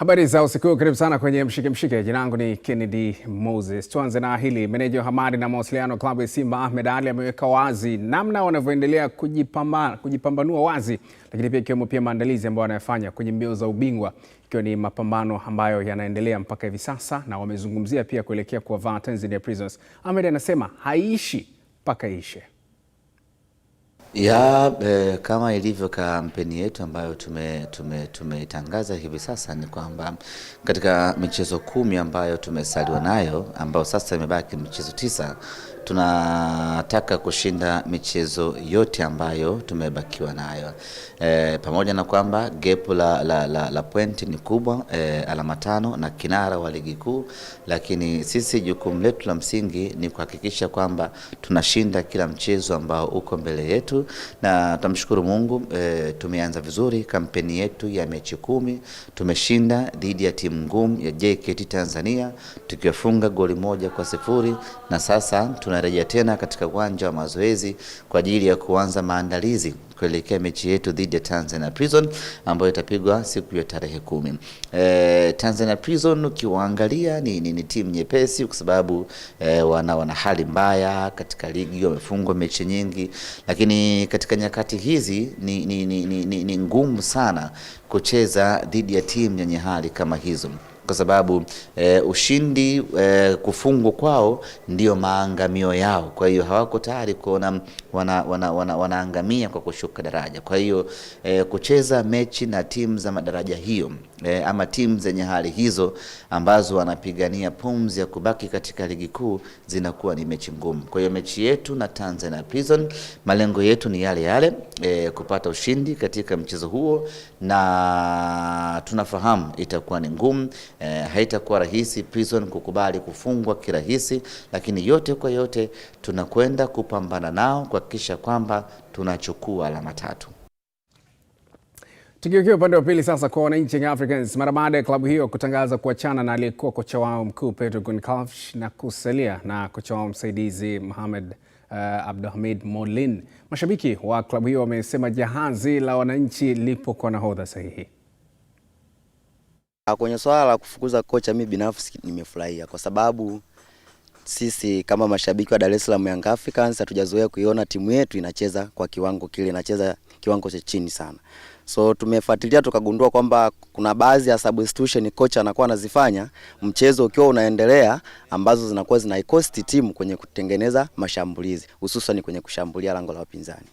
Habari za usiku, karibu sana kwenye Mshike. Jina langu ni Kennedy Moses. Tuanze na hili. Meneja wa habari na mawasiliano klabu ya Simba Ahmed Ali ameweka wazi namna wanavyoendelea kujipambanua wazi, lakini pia ikiwemo pia maandalizi ambayo wanayafanya kwenye mbio za ubingwa, ikiwa ni mapambano ambayo yanaendelea mpaka hivi sasa, na wamezungumzia pia kuelekea kuwavaa Tanzania Prisons. Ahmed anasema haiishi mpaka ishe. Kama ilivyo kampeni yetu ambayo tumeitangaza hivi sasa, ni kwamba katika michezo 10 ambayo tumesaliwa nayo, ambayo sasa imebaki michezo 9, tunataka kushinda michezo yote ambayo tumebakiwa nayo. Pamoja na kwamba gap la point ni kubwa, alama 5 na kinara wa ligi kuu, lakini sisi jukumu letu la msingi ni kuhakikisha kwamba tunashinda kila mchezo ambao uko mbele yetu, na tunamshukuru Mungu, tumeanza vizuri kampeni yetu ya mechi 10. Tumeshinda dhidi ya timu ngumu ya JKT Tanzania tukiwafunga goli 1-0, na sasa tunarejea tena katika uwanja wa mazoezi kwa ajili ya kuanza maandalizi kuelekea mechi yetu dhidi ya Tanzania Prison ambayo itapigwa siku ya tarehe 10. Tanzania Prison ukiwaangalia ni timu nyepesi kwa sababu wana hali mbaya katika ligi, wamefungwa mechi nyingi, lakini katika nyakati hizi ni ngumu sana kucheza dhidi ya timu yenye hali kama hizo, kwa sababu ushindi, kufungwa kwao ndio maangamio yao. Kwa hiyo hawako tayari kuona wanaangamia kwa kushuka daraja. Kwa hiyo kucheza mechi na timu za madaraja hiyo, ama timu zenye hali hizo ambazo wanapigania pumzi ya kubaki katika ligi kuu, zinakuwa ni mechi ngumu. Kwa hiyo mechi yetu na Tanzania Prison, malengo yetu ni yale, kupata ushindi katika mchezo huo, na tunafahamu itakuwa ni ngumu. Haitakuwa rahisi Prison kukubali kufungwa kirahisi, lakini yote kwa yote tunakwenda kupambana nao kuhakikisha kwamba tunachukua alama 3. Tukiukia upande wa pili sasa kwa wananchi Young Africans, mara baada ya klabu hiyo kutangaza kuachana na aliyekuwa kocha wao mkuu Pedro Goncalves na kusalia na kocha wao msaidizi Mohamed Abdelhamid Mollin, mashabiki wa klabu hiyo wamesema jahazi la wananchi lipo kwa nahodha sahihi. Kwenye swala la kufukuza kocha, mimi binafsi nimefurahia kwa sababu sisi kama mashabiki wa Dar es Salaam Young Africans hatujazoea kuiona timu yetu inacheza kwa kiwango kile, inacheza kiwango cha chini sana. So tumefuatilia tukagundua kwamba kuna baadhi ya substitution kocha anakuwa anazifanya mchezo ukiwa unaendelea, ambazo zinakuwa zinaikosti timu kwenye kutengeneza mashambulizi, hususan kwenye kushambulia lango la wapinzani.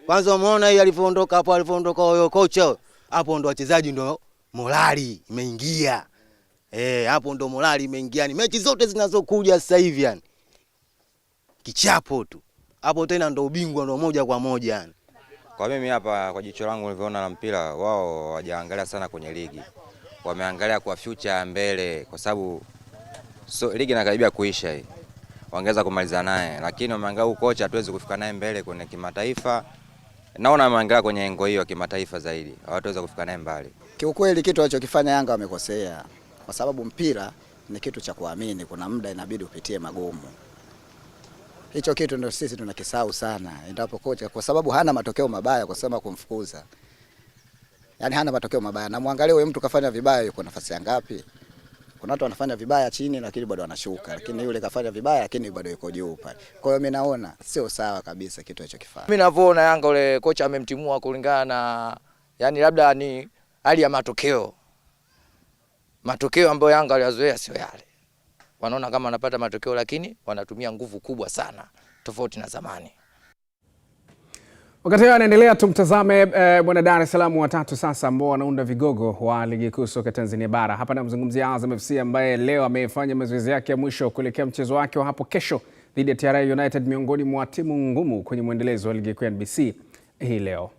Kwanza umeona hii alipoondoka huyo kocha, hapo ndo wachezaji ndo morali imeingia. Hapo ndo morali imeingia. Ni mechi zote zinazokuja sasa hivi yani kichapo tu. Hapo tena ndo ubingwa ndo moja kwa moja yani. Kwa mimi hapa, kwa jicho langu nilivyoona na mpira, wao hawajaangalia sana kwenye ligi. Wameangalia kwa future mbele, kwa sababu ligi inakaribia kuisha hii. Wangeweza kumaliza naye, lakini wameangalia huko kocha hatuwezi kufika naye mbele kwenye kimataifa. Naona wameangalia kwenye engo hiyo kimataifa zaidi. Hawataweza kufika naye mbali. Kiukweli kitu alichokifanya Yanga wamekosea, kwa sababu mpira ni kitu cha kuamini, kuna muda inabidi upitie magumu. Hicho kitu ndio sisi tunakisahau sana endapo kocha, kwa sababu hana matokeo mabaya kwa sema kumfukuza. Yaani hana matokeo mabaya, na muangalie huyo mtu kafanya vibaya yuko nafasi ya ngapi? Kuna watu wanafanya vibaya chini lakini bado wanashuka, lakini yule kafanya vibaya lakini bado yuko juu pale. Kwa hiyo mimi naona sio sawa kabisa kitu alichokifanya. Mimi ninavyoona Yanga ule kocha amemtimua kulingana na yani labda ni hali ya matokeo. Matokeo ambayo Yanga aliyazoea sio yale. Wanaona kama wanapata matokeo, lakini wanatumia nguvu kubwa sana tofauti na zamani. Wakati huu anaendelea, tumtazame bwana Dar es Salaam watatu sasa ambao wanaunda vigogo wa ligi kuu soka Tanzania bara. Hapa namzungumzia Azam FC ambaye leo amefanya mazoezi yake ya mwisho kuelekea mchezo wake wa hapo kesho dhidi ya TRA United, miongoni mwa timu ngumu kwenye mwendelezo wa ligi kuu ya NBC hii leo.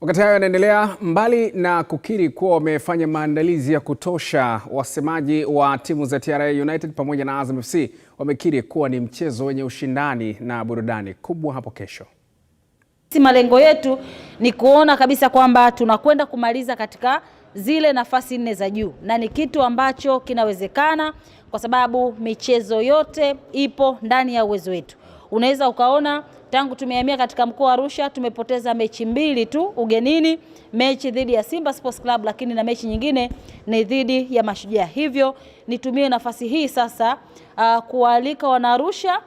Wakati hayo yanaendelea, mbali na kukiri kuwa wamefanya maandalizi ya kutosha, wasemaji wa timu za TRA United pamoja na Azam FC wamekiri kuwa ni mchezo wenye ushindani na burudani kubwa hapo kesho. Malengo yetu ni kuona kabisa kwamba tunakwenda kumaliza katika zile nafasi 4 za juu, na ni kitu ambacho kinawezekana kwa sababu michezo yote ipo ndani ya uwezo wetu. Unaweza ukaona Tangu tumehamia katika mkoa wa Arusha tumepoteza mechi 2 tu ugenini, mechi dhidi ya Simba Sports Club, lakini na mechi nyingine ni dhidi ya Mashujaa. Hivyo nitumie nafasi hii sasa kualika wana Arusha.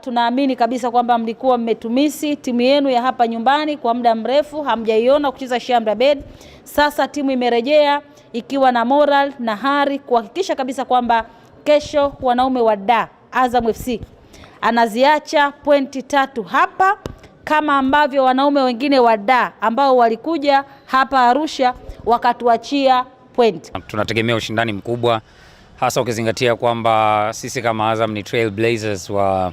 Tunaamini kabisa kwamba mlikuwa mmetumisi timu yenu ya hapa nyumbani kwa muda mrefu, hamjaiona kucheza Sheikh Amri Abeid. Sasa timu imerejea ikiwa na moral na hari kuhakikisha kabisa kwamba kesho wanaume wa Azam FC anaziacha pointi 3 hapa, kama ambavyo wanaume wengine wa ambao walikuja hapa Arusha wakatuachia point. Tunategemea ushindani mkubwa, hasa ukizingatia kwamba sisi kama Azam ni trailblazers wa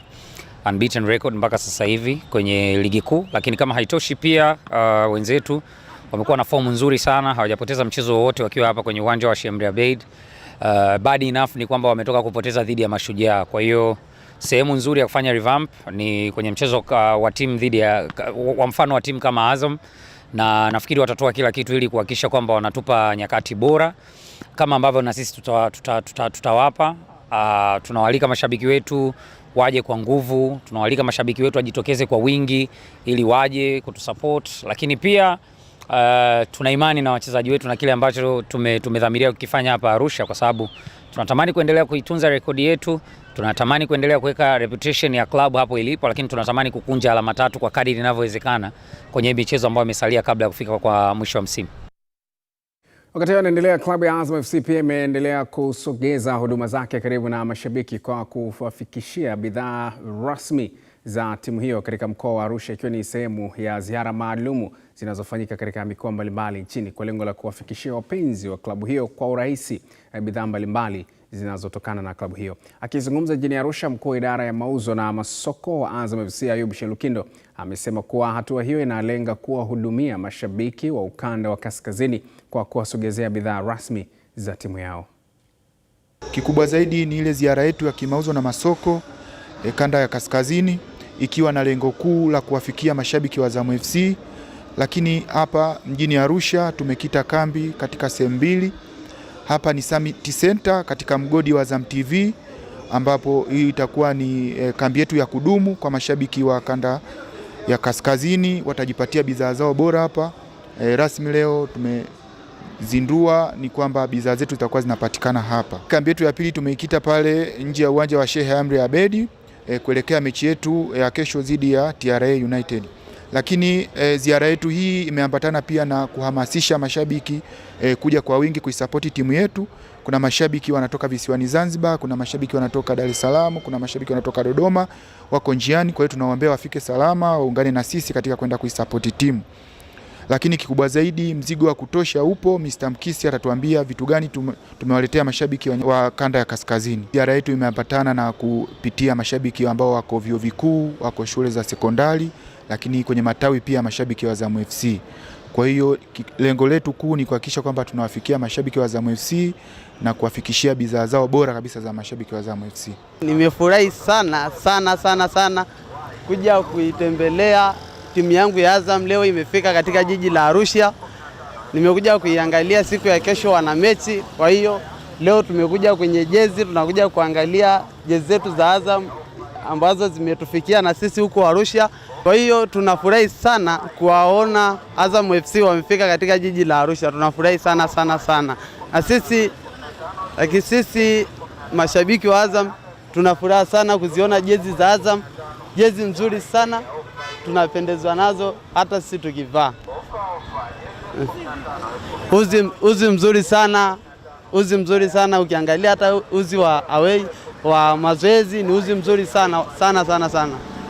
unbeaten record mpaka sasa hivi kwenye ligi kuu, lakini kama haitoshi pia wenzetu wamekuwa na fomu nzuri sana, hawajapoteza mchezo wowote wakiwa hapa kwenye uwanja wa Sheikh Amri Abeid. Bad enough ni kwamba wametoka kupoteza dhidi ya Mashujaa. Kwa hiyo sehemu nzuri ya kufanya revamp ni kwenye mchezo wa timu dhidi ya wa mfano wa timu kama Azam, na nafikiri watatoa kila kitu ili kuhakikisha kwamba wanatupa nyakati bora kama ambavyo na sisi tutawapa. Tunawaalika mashabiki wetu waje kwa nguvu, tunawaalika mashabiki wetu wajitokeze kwa wingi ili waje kutusupport, lakini pia tuna imani na wachezaji wetu na kile ambacho tumedhamiria kukifanya hapa Arusha, kwa sababu tunatamani kuendelea kuitunza rekodi yetu, tunatamani kuendelea kuweka reputation ya club hapo ilipo, lakini tunatamani kukunja alama 3 kwa kadri inavyowezekana kwenye michezo ambayo imesalia kabla ya kufika kwa mwisho wa msimu. Wakati anaendelea, klabu ya Azam FC pia imeendelea kusogeza huduma zake karibu na mashabiki kwa kuwafikishia bidhaa rasmi za timu hiyo katika mkoa wa Arusha, ikiwa ni sehemu ya ziara maalumu zinazofanyika katika mikoa mbalimbali nchini kwa lengo la kuwafikishia wapenzi wa klabu hiyo kwa urahisi bidhaa mbalimbali zinazotokana na klabu hiyo. Akizungumza jijini Arusha, mkuu wa idara ya mauzo na masoko wa Azam FC Ayub Shelukindo amesema kuwa hatua hiyo inalenga kuwahudumia mashabiki wa ukanda wa kaskazini kwa kuwasogezea bidhaa rasmi za timu yao. Kikubwa zaidi ni ile ziara yetu ya kimauzo na masoko kanda ya kaskazini, ikiwa na lengo kuu la kuwafikia mashabiki wa Azam FC. Lakini hapa mjini Arusha tumekita kambi katika sehemu 2. Hapa ni Summit Center katika mgodi wa Azam TV, ambapo hii itakuwa ni kambi yetu ya kudumu kwa mashabiki wa kanda ya kaskazini, watajipatia bidhaa zao bora hapa. Rasmi leo tumezindua ni kwamba bidhaa zetu zitakuwa zinapatikana hapa. Kambi yetu ya pili tumeikita pale nje ya uwanja wa Sheikh Amri Abeid kuelekea mechi yetu ya kesho dhidi ya TRA United. Lakini ziara yetu hii imeambatana pia na kuhamasisha mashabiki kuja kwa wingi kuisapoti timu yetu. Kuna mashabiki wanatoka visiwani Zanzibar, kuna mashabiki wanatoka Dar es Salaam, kuna mashabiki wanatoka Dodoma, wako njiani. Kwa hiyo tunawaambia wafike salama, waungane na sisi katika kwenda kuisapoti timu. Lakini kikubwa zaidi, mzigo wa kutosha upo. Mr. Mkisi atatuambia vitu gani tumewaletea mashabiki wa kanda ya kaskazini. Ziara yetu imeambatana na kupitia mashabiki ambao wako vyuo vikuu, wako shule za sekondari, lakini kwenye matawi pia mashabiki wa Azam FC. Kwa hiyo lengo letu kuu ni kuhakikisha kwamba tunawafikia mashabiki wa Azam FC na kuwafikishia bidhaa zao bora kabisa za mashabiki wa Azam FC. Nimefurahi sana kuja kuitembelea timu yangu ya Azam. Leo imefika katika jiji la Arusha. Nimekuja kuiangalia siku ya kesho wana mechi. Kwa hiyo leo tumekuja kwenye jezi, tunakuja kuangalia jezi zetu za Azam ambazo zimetufikia na sisi huko Arusha. Kwa hiyo tunafurahi sana kuwaona Azam FC wamefika katika jiji la Arusha. Tunafurahi sana. Na sisi mashabiki wa Azam tunafurahi sana kuziona jezi za Azam. Jezi nzuri sana, tunapendezwa nazo hata sisi tukivaa. Uzi mzuri sana, ukiangalia hata uzi wa away wa mazoezi ni uzi mzuri sana.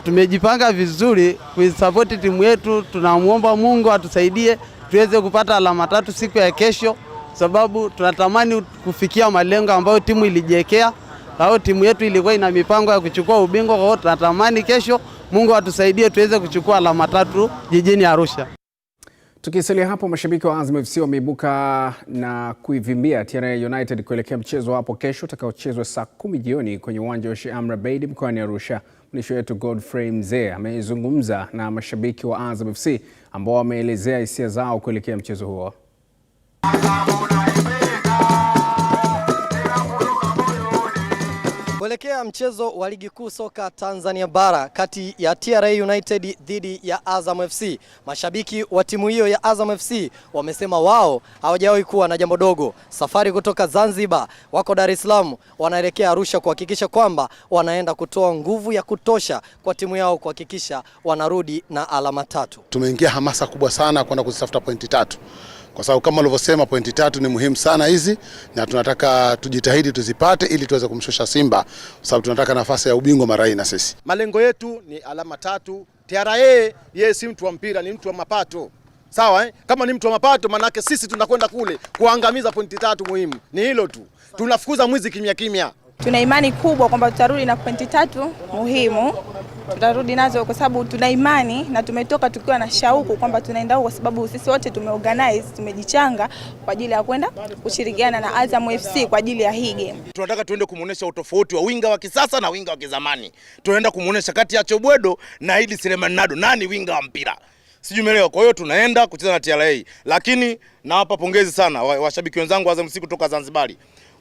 Tumejipanga vizuri kuisupport timu yetu. Tunamuomba Mungu atusaidie tuweze kupata alama 3 siku ya kesho, sababu tunatamani kufikia malengo ambayo timu ilijiwekea. Au timu yetu ilikuwa ina mipango ya kuchukua ubingwa, kwa hiyo tunatamani kesho Mungu atusaidie tuweze kuchukua alama 3 jijini Arusha. Tukisalia hapo, mashabiki wa Azam FC wameibuka na kuivimbia TRA United kuelekea mchezo hapo kesho utakaochezwa saa 10 jioni kwenye uwanja wa Sheikh Amri Abeid mkoani Arusha. Mwandishi wetu Godfrey Mzee amezungumza na mashabiki wa Azam FC ambao wameelezea hisia zao kuelekea mchezo huo. Kuelekea mchezo wa ligi kuu soka Tanzania bara kati ya TRA United dhidi ya Azam FC, mashabiki wa timu hiyo ya Azam FC wamesema wao hawajawahi kuwa na jambo dogo. Safari kutoka Zanzibar wako Dar es Salaam, wanaelekea Arusha kuhakikisha kwamba wanaenda kutoa nguvu ya kutosha kwa timu yao kuhakikisha wanarudi na alama 3. Tumeingia hamasa kubwa sana kwenda kuzitafuta pointi 3. Kwa sababu kama ulivyosema pointi 3 ni muhimu sana hizi, na tunataka tujitahidi tuzipate ili tuweze kumshusha Simba, kwa sababu tunataka nafasi ya ubingwa mara hii na sisi. Malengo yetu ni alama 3. TRA yeye si mtu wa mpira, ni mtu wa mapato. Sawa Kama ni mtu wa mapato, manake sisi tunakwenda kule kuangamiza pointi 3 muhimu. Ni hilo tu. Tunafukuza mwizi kimya kimya. Tuna imani kubwa kwamba tutarudi na pointi 3 muhimu. Tutarudi nazo kwa sababu tuna imani na tumetoka tukiwa na shauku kwamba tunaenda huko, kwa sababu sisi wote tumeorganize, tumejichanga kwa ajili ya kwenda kushirikiana na Azam FC kwa ajili ya hii game. Tunataka tuende kumuonesha utofauti wa winga wa kisasa na winga wa kizamani. Tunaenda kumuonesha kati ya Chobwedo na Idi Suleiman Nado nani winga wa mpira. Sijui umeelewa. Kwa hiyo tunaenda kucheza na TRA, lakini nawapa pongezi sana washabiki wenzangu wa Azam FC kutoka Zanzibar.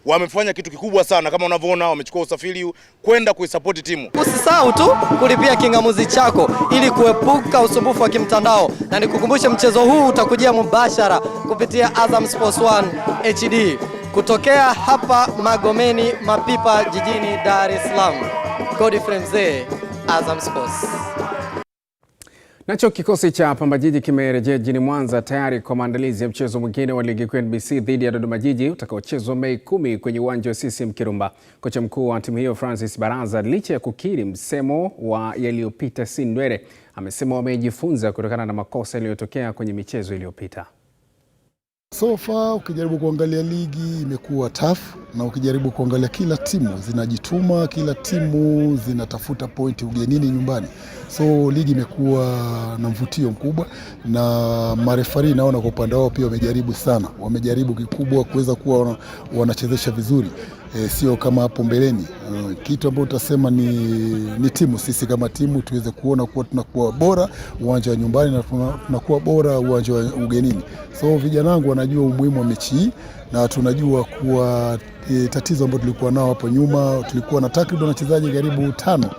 Wamefanya kitu kikubwa sana, kama unavyoona wamechukua usafiri kwenda kuisupport timu. Usisahau tu kulipia kingamuzi chako ili kuepuka usumbufu wa kimtandao, na nikukumbushe mchezo huu utakujia mubashara kupitia Azam Sports 1 HD kutokea hapa Magomeni Mapipa jijini Dar es Salaam. Godfrey Mzee, Azam Sports. Nacho kikosi cha Pamba Jiji kimerejea jijini Mwanza tayari kwa maandalizi ya mchezo mwingine wa ligi kuu NBC dhidi ya Dodoma Jiji utakaochezwa Mei 10 kwenye uwanja wa CCM Kirumba. Kocha mkuu wa timu hiyo Francis Baraza, licha ya kukiri msemo wa yaliyopita si ndwele, amesema wamejifunza kutokana na makosa yaliyotokea kwenye michezo iliyopita. So far ukijaribu kuangalia ligi imekuwa tough, na ukijaribu kuangalia kila timu zinajituma, kila timu zinatafuta pointi ugenini nyumbani. So ligi imekuwa na mvutio mkubwa, na marefari naona kwa upande wao pia wamejaribu sana. Wamejaribu kikubwa kuweza kuwa wanachezesha vizuri. Sio kama hapo mbeleni. Kitu ambacho utasema ni timu, sisi kama timu tuweze kuona kuwa tunakuwa bora uwanja wa nyumbani na tunakuwa bora uwanja wa ugenini. So vijana wangu wanajua umuhimu wa mechi hii, na tunajua kuwa tatizo ambalo tulikuwa nao hapo nyuma, tulikuwa na takriban wachezaji karibu 5.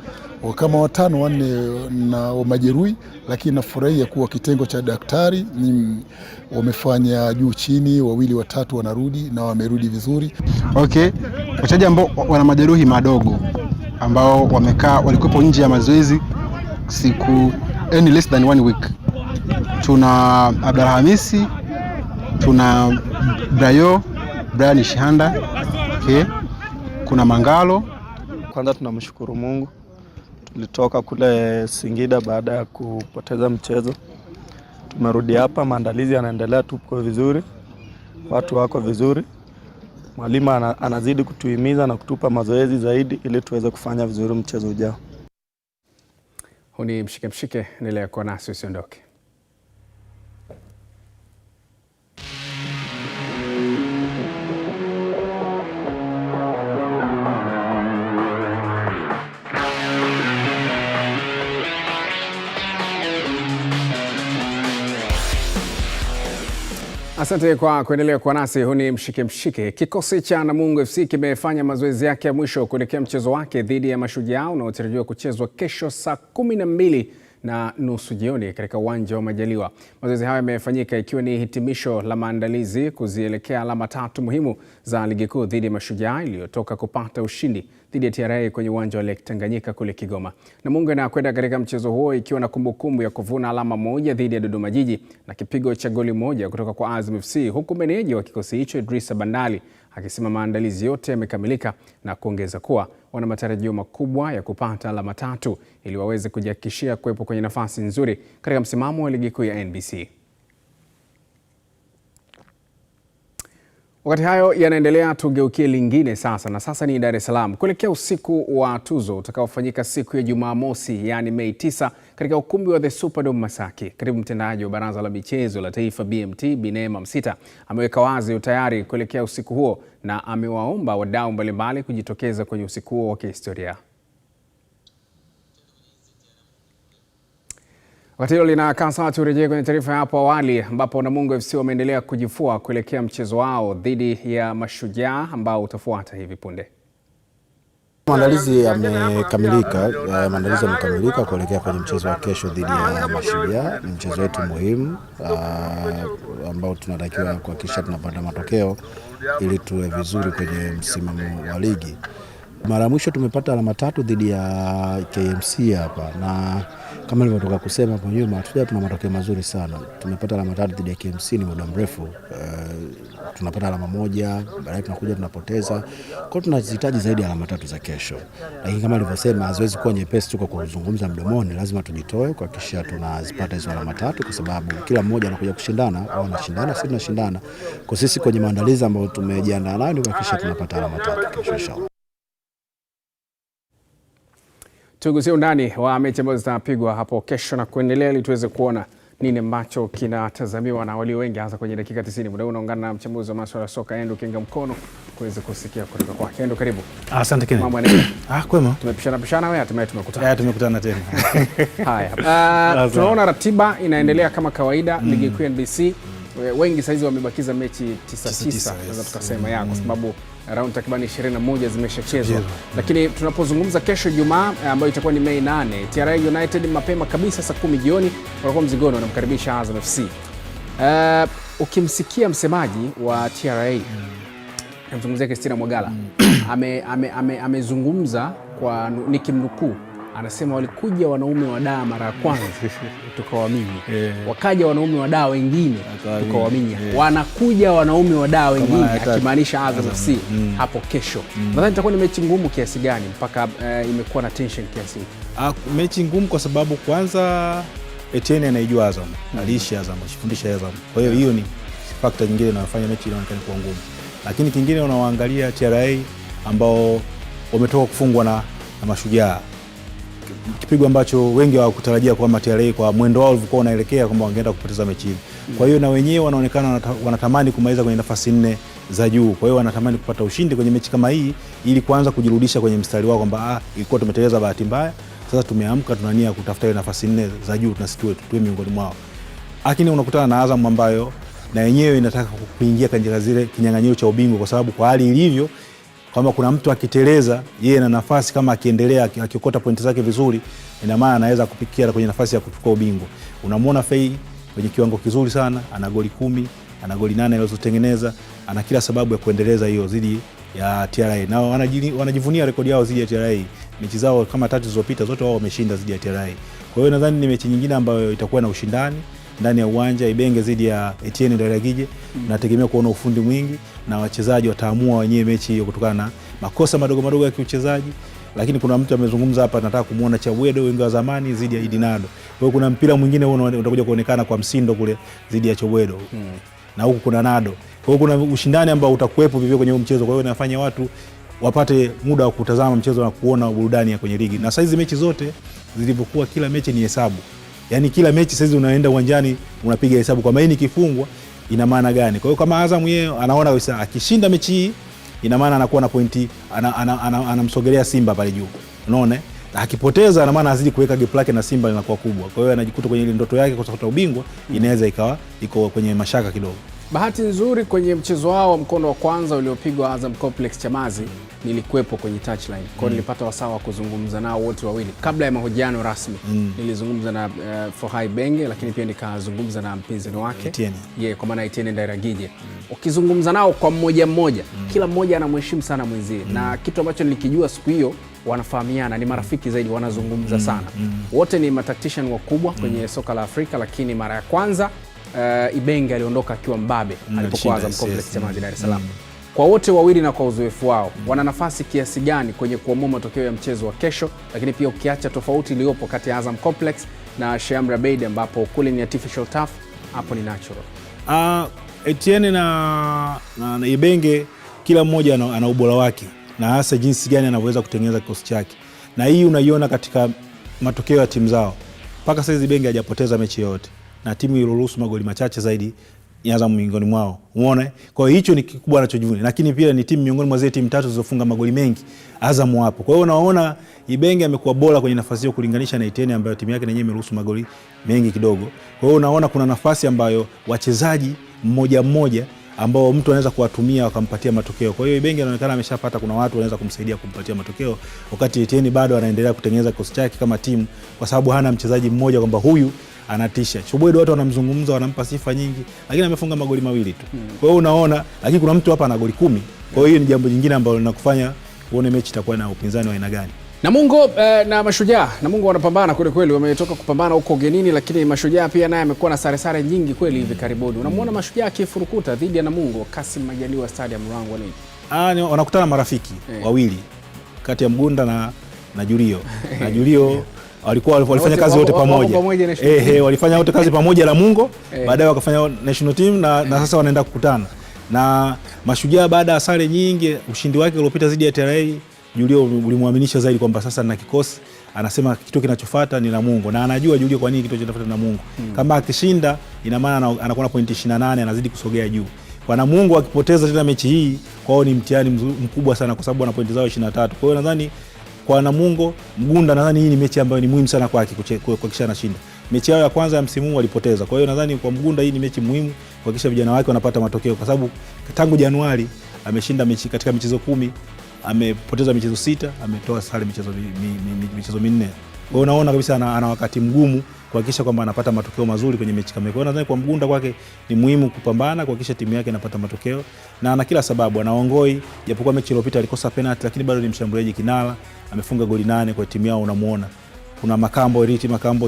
Kama 5 4 na majeruhi, lakini nafurahia kuwa kitengo cha daktari wamefanya juu chini, 2 3 wanarudi na wamerudi vizuri. Okay, wachezaji ambao wana majeruhi madogo ambao walikuwa nje ya mazoezi siku less than 1 week. Tuna Abdalhamisi, tuna Brian Shihanda, okay. Kuna Mangalo. Kwanza tunamshukuru Mungu. Tulitoka kule Singida baada ya kupoteza mchezo. Tumerudi hapa, maandalizi yanaendelea, tupo vizuri. Watu wako vizuri. Mwalimu anazidi kutuhimiza na kutupa mazoezi zaidi ili tuweze kufanya vizuri mchezo ujao. Huni mshike endelea kuwa nasi, usiondoke. Asante kwa kuendelea kuwa nasi. Huni mshike. Kikosi cha Namungo FC kimefanya mazoezi yake ya mwisho kuelekea mchezo wake dhidi ya Mashujaa unaotarajiwa kuchezwa kesho saa 12:30 jioni katika uwanja wa Majaliwa. Mazoezi hayo yamefanyika ikiwa ni hitimisho la maandalizi kuzielekea alama 3 muhimu za ligi kuu dhidi ya Mashujaa iliyotoka kupata ushindi dhidi ya TRA kwenye uwanja wa Lake Tanganyika kule Kigoma. Namungo inakwenda katika mchezo huo ikiwa na kumbukumbu ya kuvuna alama 1 dhidi ya Dodoma Jiji na kipigo cha goli 1 kutoka kwa Azam FC, huku meneja wa kikosi hicho Idrisa Bandali akisema maandalizi yote yamekamilika na kuongeza kuwa wana matarajio makubwa ya kupata alama 3 ili waweze kujihakikishia kuwepo kwenye nafasi nzuri katika msimamo wa ligi kuu ya NBC. Wakati hayo yanaendelea, tugeukie lingine sasa, na sasa ni Dar es Salaam kuelekea usiku wa tuzo utakaofanyika siku ya Jumamosi, yani Mei 9 katika ukumbi wa The Superdome Masaki. Katibu mtendaji wa Baraza la Michezo la Taifa BMT Binema Msita ameweka wazi utayari kuelekea usiku huo na amewaomba wadau mbalimbali kujitokeza kwenye usiku huo wa kihistoria. Wakati hilo linakaa sawa, turejee kwenye taarifa hapo awali ambapo Namungo FC wameendelea kujifua kuelekea mchezo wao dhidi ya Mashujaa ambao utafuata hivi punde. Maandalizi yamekamilika, kuelekea kwenye mchezo wa kesho dhidi ya Mashujaa. Ni mchezo wetu muhimu ambao tunatakiwa kuhakikisha tunapata matokeo ili tuwe vizuri kwenye msimamo wa ligi. Mara mwisho tumepata alama 3 dhidi ya KMC hapa, na kama nilivyotoka kusema hapo nyuma, tuna matokeo mazuri sana. Tumepata alama 3 dhidi ya KMC, ni muda mrefu. Tunapata alama 1, baadaye tunakuja tunapoteza. Kwa hiyo tunahitaji zaidi alama 3 za kesho. Lakini kama nilivyosema, haziwezi kuwa nyepesi tu kwa kuzungumza mdomoni, lazima tujitoe kuhakikisha tunazipata hizo alama 3, kwa sababu kila mmoja anakuja kushindana, au anashindana, sisi tunashindana. Kwa sisi kwenye maandalizi ambayo tumejiandaa nayo ni kuhakikisha tunapata alama 3 kesho inshallah. Tugusie undani wa mechi ambazo zitapigwa hapo kesho na kuendelea ili tuweze kuona nini ambacho kinatazamiwa na walio wengi hasa kwenye dakika 90. Muda unaungana na mchambuzi wa masuala ya soka Endo Kinga Mkono kuweza kusikia kutoka kwake. Endo, karibu. Asante Kennedy. Mambo yanaenda? Kwema. Tumepishana wewe, hatimaye tumekutana. Tumekutana tena. Haya. Tunaona ratiba inaendelea kama kawaida. Ligi kuu NBC wengi saizi wamebakiza mechi 9 naweza tukasema kwa sababu round takriban 21 zimeshachezwa. Lakini tunapozungumza kesho Jumaa ambayo itakuwa ni Mei 8, TRA United mapema kabisa saa 10 jioni watakuwa mzigoni wanamkaribisha Azam FC. Ukimsikia msemaji wa TRA namzungumzia Christina Mwagala amezungumza kwa nikimnukuu, anasema walikuja wanaume wa daa mara ya kwanza tukawaamini, wakaja wanaume wa daa wengine tukawaamini, wanakuja wanaume wa daa wengine, akimaanisha Azam FC hapo kesho. Nadhani itakuwa ni mechi ngumu kiasi gani mpaka imekuwa na tension kiasi? Mechi ngumu kwa sababu kwanza Etienne anaijua Azam, aliishi Azam, alifundisha Azam. Kwa hiyo hiyo ni factor nyingine inayofanya mechi inaonekana kuwa ngumu. Lakini kingine unawaangalia TRA ambao wametoka kufungwa na Mashujaa, kipigo ambacho wengi hawakutarajia kwamba TRA kwa mwendo wao ulivyokuwa unaelekea kwamba wangeenda kupoteza mechi hii. Kwa hiyo na wenyewe wanaonekana wanatamani kumaliza kwenye nafasi 4 za juu. Kwa hiyo wanatamani kupata ushindi kwenye mechi kama hii ili kuanza kujirudisha kwenye mstari wao kwamba ilikuwa tumeteleza bahati mbaya, sasa tumeamka, tunania kutafuta ile nafasi 4 za juu, tunasikiwe tuwe miongoni mwao. Lakini unakutana na Azam ambayo na yenyewe inataka kuingia katika zile kinyang'anyiro cha ubingwa, kwa sababu kwa hali ilivyo kwamba kuna mtu akiteleza yeye na nafasi kama akiendelea akiokota pointi zake vizuri, ina maana anaweza kupikia kwenye nafasi ya kuchukua ubingwa. Unamwona Fei kwenye kiwango kizuri sana, ana goli 10, ana goli 8 alizotengeneza, ana kila sababu ya kuendeleza hiyo zidi ya TRA. Na wanajivunia rekodi yao zidi ya TRA. Mechi zao kama 3 zilizopita zote wao wameshinda zidi ya TRA. Kwa hiyo nadhani ni mechi nyingine ambayo itakuwa na ushindani ndani ya uwanja. Ibenge zidi ya Etienne Ndaragije, nategemea kuona ufundi mwingi na wachezaji wataamua wenyewe mechi hiyo kutokana na makosa madogo ya kiuchezaji. Lakini kuna mtu amezungumza hapa, nataka kumuona Chabwedo wengi wa zamani zidi ya Idinado. Kwa hiyo kuna mpira mwingine utakuja kuonekana kwa Msindo kule zidi ya Chabwedo. Na huku kuna Nado. Kwa hiyo kuna ushindani ambao utakuwepo vivyo kwenye mchezo. Kwa hiyo inafanya watu wapate muda wa kutazama mchezo na kuona burudani ya kwenye ligi. Na saizi mechi zote zilivyokuwa, kila mechi ni hesabu. Yaani kila mechi sasa unaenda uwanjani unapiga hesabu kwa maana ikifungwa ina maana gani. Kwa hiyo kama Azam yeye anaona kabisa akishinda mechi hii ina maana anakuwa na pointi, anamsogelea Simba pale juu. Unaona? Akipoteza ina maana azidi kuweka gap lake na Simba linakuwa kubwa. Kwa hiyo anajikuta kwenye ile ndoto yake kwa kutafuta ubingwa inaweza ikawa iko kwenye mashaka kidogo. Bahati nzuri kwenye mchezo wao wa mkondo wa kwanza uliopigwa Azam Complex Chamazi, nilikuwepo kwenye touchline. Kwa hiyo nilipata wasaa wa kuzungumza nao wote wawili kabla ya mahojiano rasmi. Nilizungumza na Fohai Benge, lakini pia nikazungumza na mpinzani wake kwa maana Etienne Ndaragije. Ukizungumza nao kwa mmoja, kila mmoja anamheshimu sana mwenzie. Na kitu ambacho nilikijua siku hiyo, wanafahamiana, ni marafiki zaidi, wanazungumza sana. Wote ni matactician wakubwa kwenye soka la Afrika, lakini mara ya kwanza Ibenge aliondoka akiwa mbabe alipokuwa Azam Complex Chamazi Dar es Salaam. Kwa wote wawili na kwa uzoefu wao, wana nafasi kiasi gani kwenye kuamua matokeo ya mchezo wa kesho? Lakini pia ukiacha tofauti iliyopo kati ya Azam Complex na Sheikh Amri Abeid ambapo kule ni artificial turf, hapo ni natural. Etienne na Ibenge kila mmoja ana ubora wake na hasa jinsi gani anavyoweza kutengeneza kikosi chake. Na hii unaiona katika matokeo ya timu zao. Mpaka sasa Ibenge hajapoteza mechi yote. Na timu iliruhusu magoli machache zaidi ya Azam miongoni mwao. Umeona? Kwa hiyo hicho ni kikubwa anachojivunia. Lakini pia ni timu miongoni mwa zile timu 3 zilizofunga magoli mengi, Azam hapo. Kwa hiyo unaona Ibenge amekuwa bora kwenye nafasi hiyo kulinganisha na Etienne ambayo timu yake yenyewe imeruhusu magoli mengi kidogo. Kwa hiyo unaona kuna nafasi ambayo wachezaji mmoja ambao mtu anaweza kuwatumia wakampatia matokeo. Kwa hiyo Ibenge anaonekana ameshapata, kuna watu wanaweza kumsaidia kumpatia matokeo, wakati Etienne bado anaendelea kutengeneza kikosi chake kama timu, kwa sababu hana mchezaji mmoja kwamba huyu anatisha. Chobwedo watu wanamzungumza, wanampa sifa nyingi, lakini amefunga magoli 2 tu. Kwa hiyo unaona, lakini kuna mtu hapa ana goli 10. Kwa hiyo ni jambo jingine ambalo linakufanya uone mechi itakuwa na upinzani wa aina gani. Namungo na Mashujaa. Namungo wanapambana kweli kweli, wametoka kupambana huko ugenini, lakini Mashujaa pia naye amekuwa na sare nyingi kweli hivi karibuni. Unamwona Mashujaa akifurukuta dhidi ya Namungo Kassim Majaliwa Stadium Ruangwa nini? Wanakutana marafiki wawili kati ya Mgunda na Julio. Na Julio walifanya kazi wote pamoja. Walifanya wote kazi pamoja Namungo, baadaye wakafanya national team na sasa wanaenda kukutana. Na Mashujaa baada ya sare nyingi, ushindi wake uliopita dhidi ya TRA, Julio ulimwaminisha zaidi kwamba sasa na kikosi, anasema kitu kinachofuata ni Namungo, na anajua Julio kwa nini kitu kinachofuata ni Namungo. Kama akishinda ina maana anakuwa na pointi 28, anazidi kusogea juu. Kwa Namungo akipoteza tena mechi hii, kwao ni mtihani mkubwa sana, kwa sababu ana pointi zao 23. Kwa hiyo nadhani kwa Namungo, Mgunda nadhani hii ni mechi ambayo ni muhimu sana kwake kuhakikisha anashinda. Mechi yao ya kwanza ya msimu walipoteza. Kwa hiyo nadhani kwa Mgunda hii ni mechi muhimu kuhakikisha vijana wake wanapata matokeo, kwa sababu tangu Januari ameshinda mechi katika michezo 10, amepoteza michezo 6, ametoa sare michezo 4. Kwa hiyo unaona kabisa ana wakati mgumu kuhakikisha kwamba anapata matokeo mazuri kwenye mechi kama hiyo. Kwa hiyo nadhani kwa Mgunda kwake ni muhimu kupambana kuhakikisha timu yake inapata matokeo, na ana kila sababu. Anaongoi, japokuwa mechi iliyopita alikosa penalty, lakini bado ni mshambuliaji kinara, amefunga goli 8 kwa timu yao. Unamuona kuna Makambo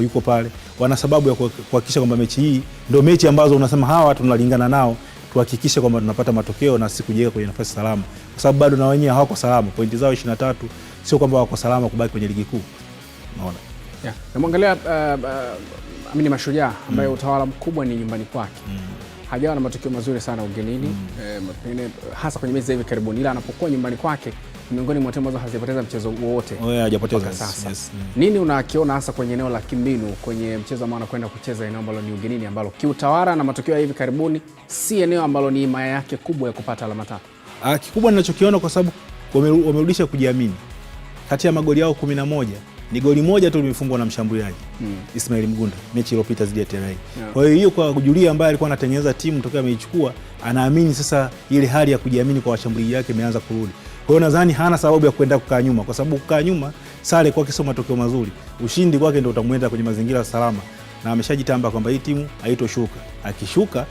yuko pale, wana sababu ya kuhakikisha kwamba mechi hii ndio mechi ambazo unasema hawa tunalingana nao, tuhakikishe kwamba tunapata matokeo na si kujiweka kwenye nafasi salama, kwa sababu bado na wenyewe hawako salama. Pointi zao 23, sio kwamba wako salama kubaki kwenye ligi kuu. Unaona? Namwangalia Amini Mashujaa ambaye utawala mkubwa ni nyumbani kwake. Hajawa na matokeo mazuri sana ugenini, hasa kwenye mechi za hivi karibuni, ila anapokuwa nyumbani kwake miongoni mwa timu ambazo hazijapoteza mchezo wote. Hajapoteza sasa. Nini unakiona hasa kwenye eneo la kimbinu kwenye mchezo ambao anakwenda kucheza eneo ambalo ni ugenini, ambalo kiutawala na matokeo ya hivi karibuni si eneo ambalo ni imaya yake kubwa ya kupata alama 3? Kikubwa ninachokiona, kwa sababu wamerudisha kujiamini. Kati ya magoli yao 11, ni goli 1 tu limefungwa na mshambuliaji Ismail Mgunda mechi iliyopita dhidi ya TRA. Kwa hiyo kwa Julia ambaye alikuwa anatengeneza timu tokea ameichukua, anaamini sasa ile hali ya kujiamini kwa washambuliaji wake imeanza kurudi. Kwa hiyo nadhani hana sababu ya kwenda kukaa nyuma, kwa sababu kukaa nyuma sare kwake sio matokeo mazuri. Ushindi kwake ndio utamwenda kwenye mazingira salama, na ameshajitamba kwamba hii timu haitoshuka. Akishuka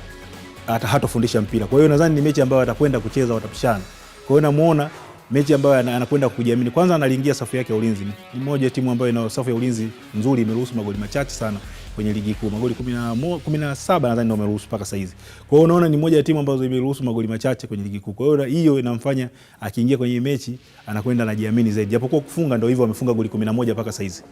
hatafundisha mpira. Kwa hiyo nadhani ni mechi ambayo atakwenda kucheza, watapishana. Kwa hiyo namuona mechi ambayo anakwenda kujiamini. Kwanza analingia safu yake ya ulinzi. Ni moja ya timu ambayo ina safu ya ulinzi nzuri, imeruhusu magoli machache sana kwenye ligi kuu. Magoli 17 nadhani ndio ameruhusu mpaka sasa hizi. Kwa hiyo unaona ni moja ya timu ambazo imeruhusu magoli machache kwenye ligi kuu. Kwa hiyo hiyo inamfanya akiingia kwenye mechi anakwenda anajiamini zaidi. Japokuwa kufunga ndio hivyo, amefunga goli 11 mpaka sasa hizi.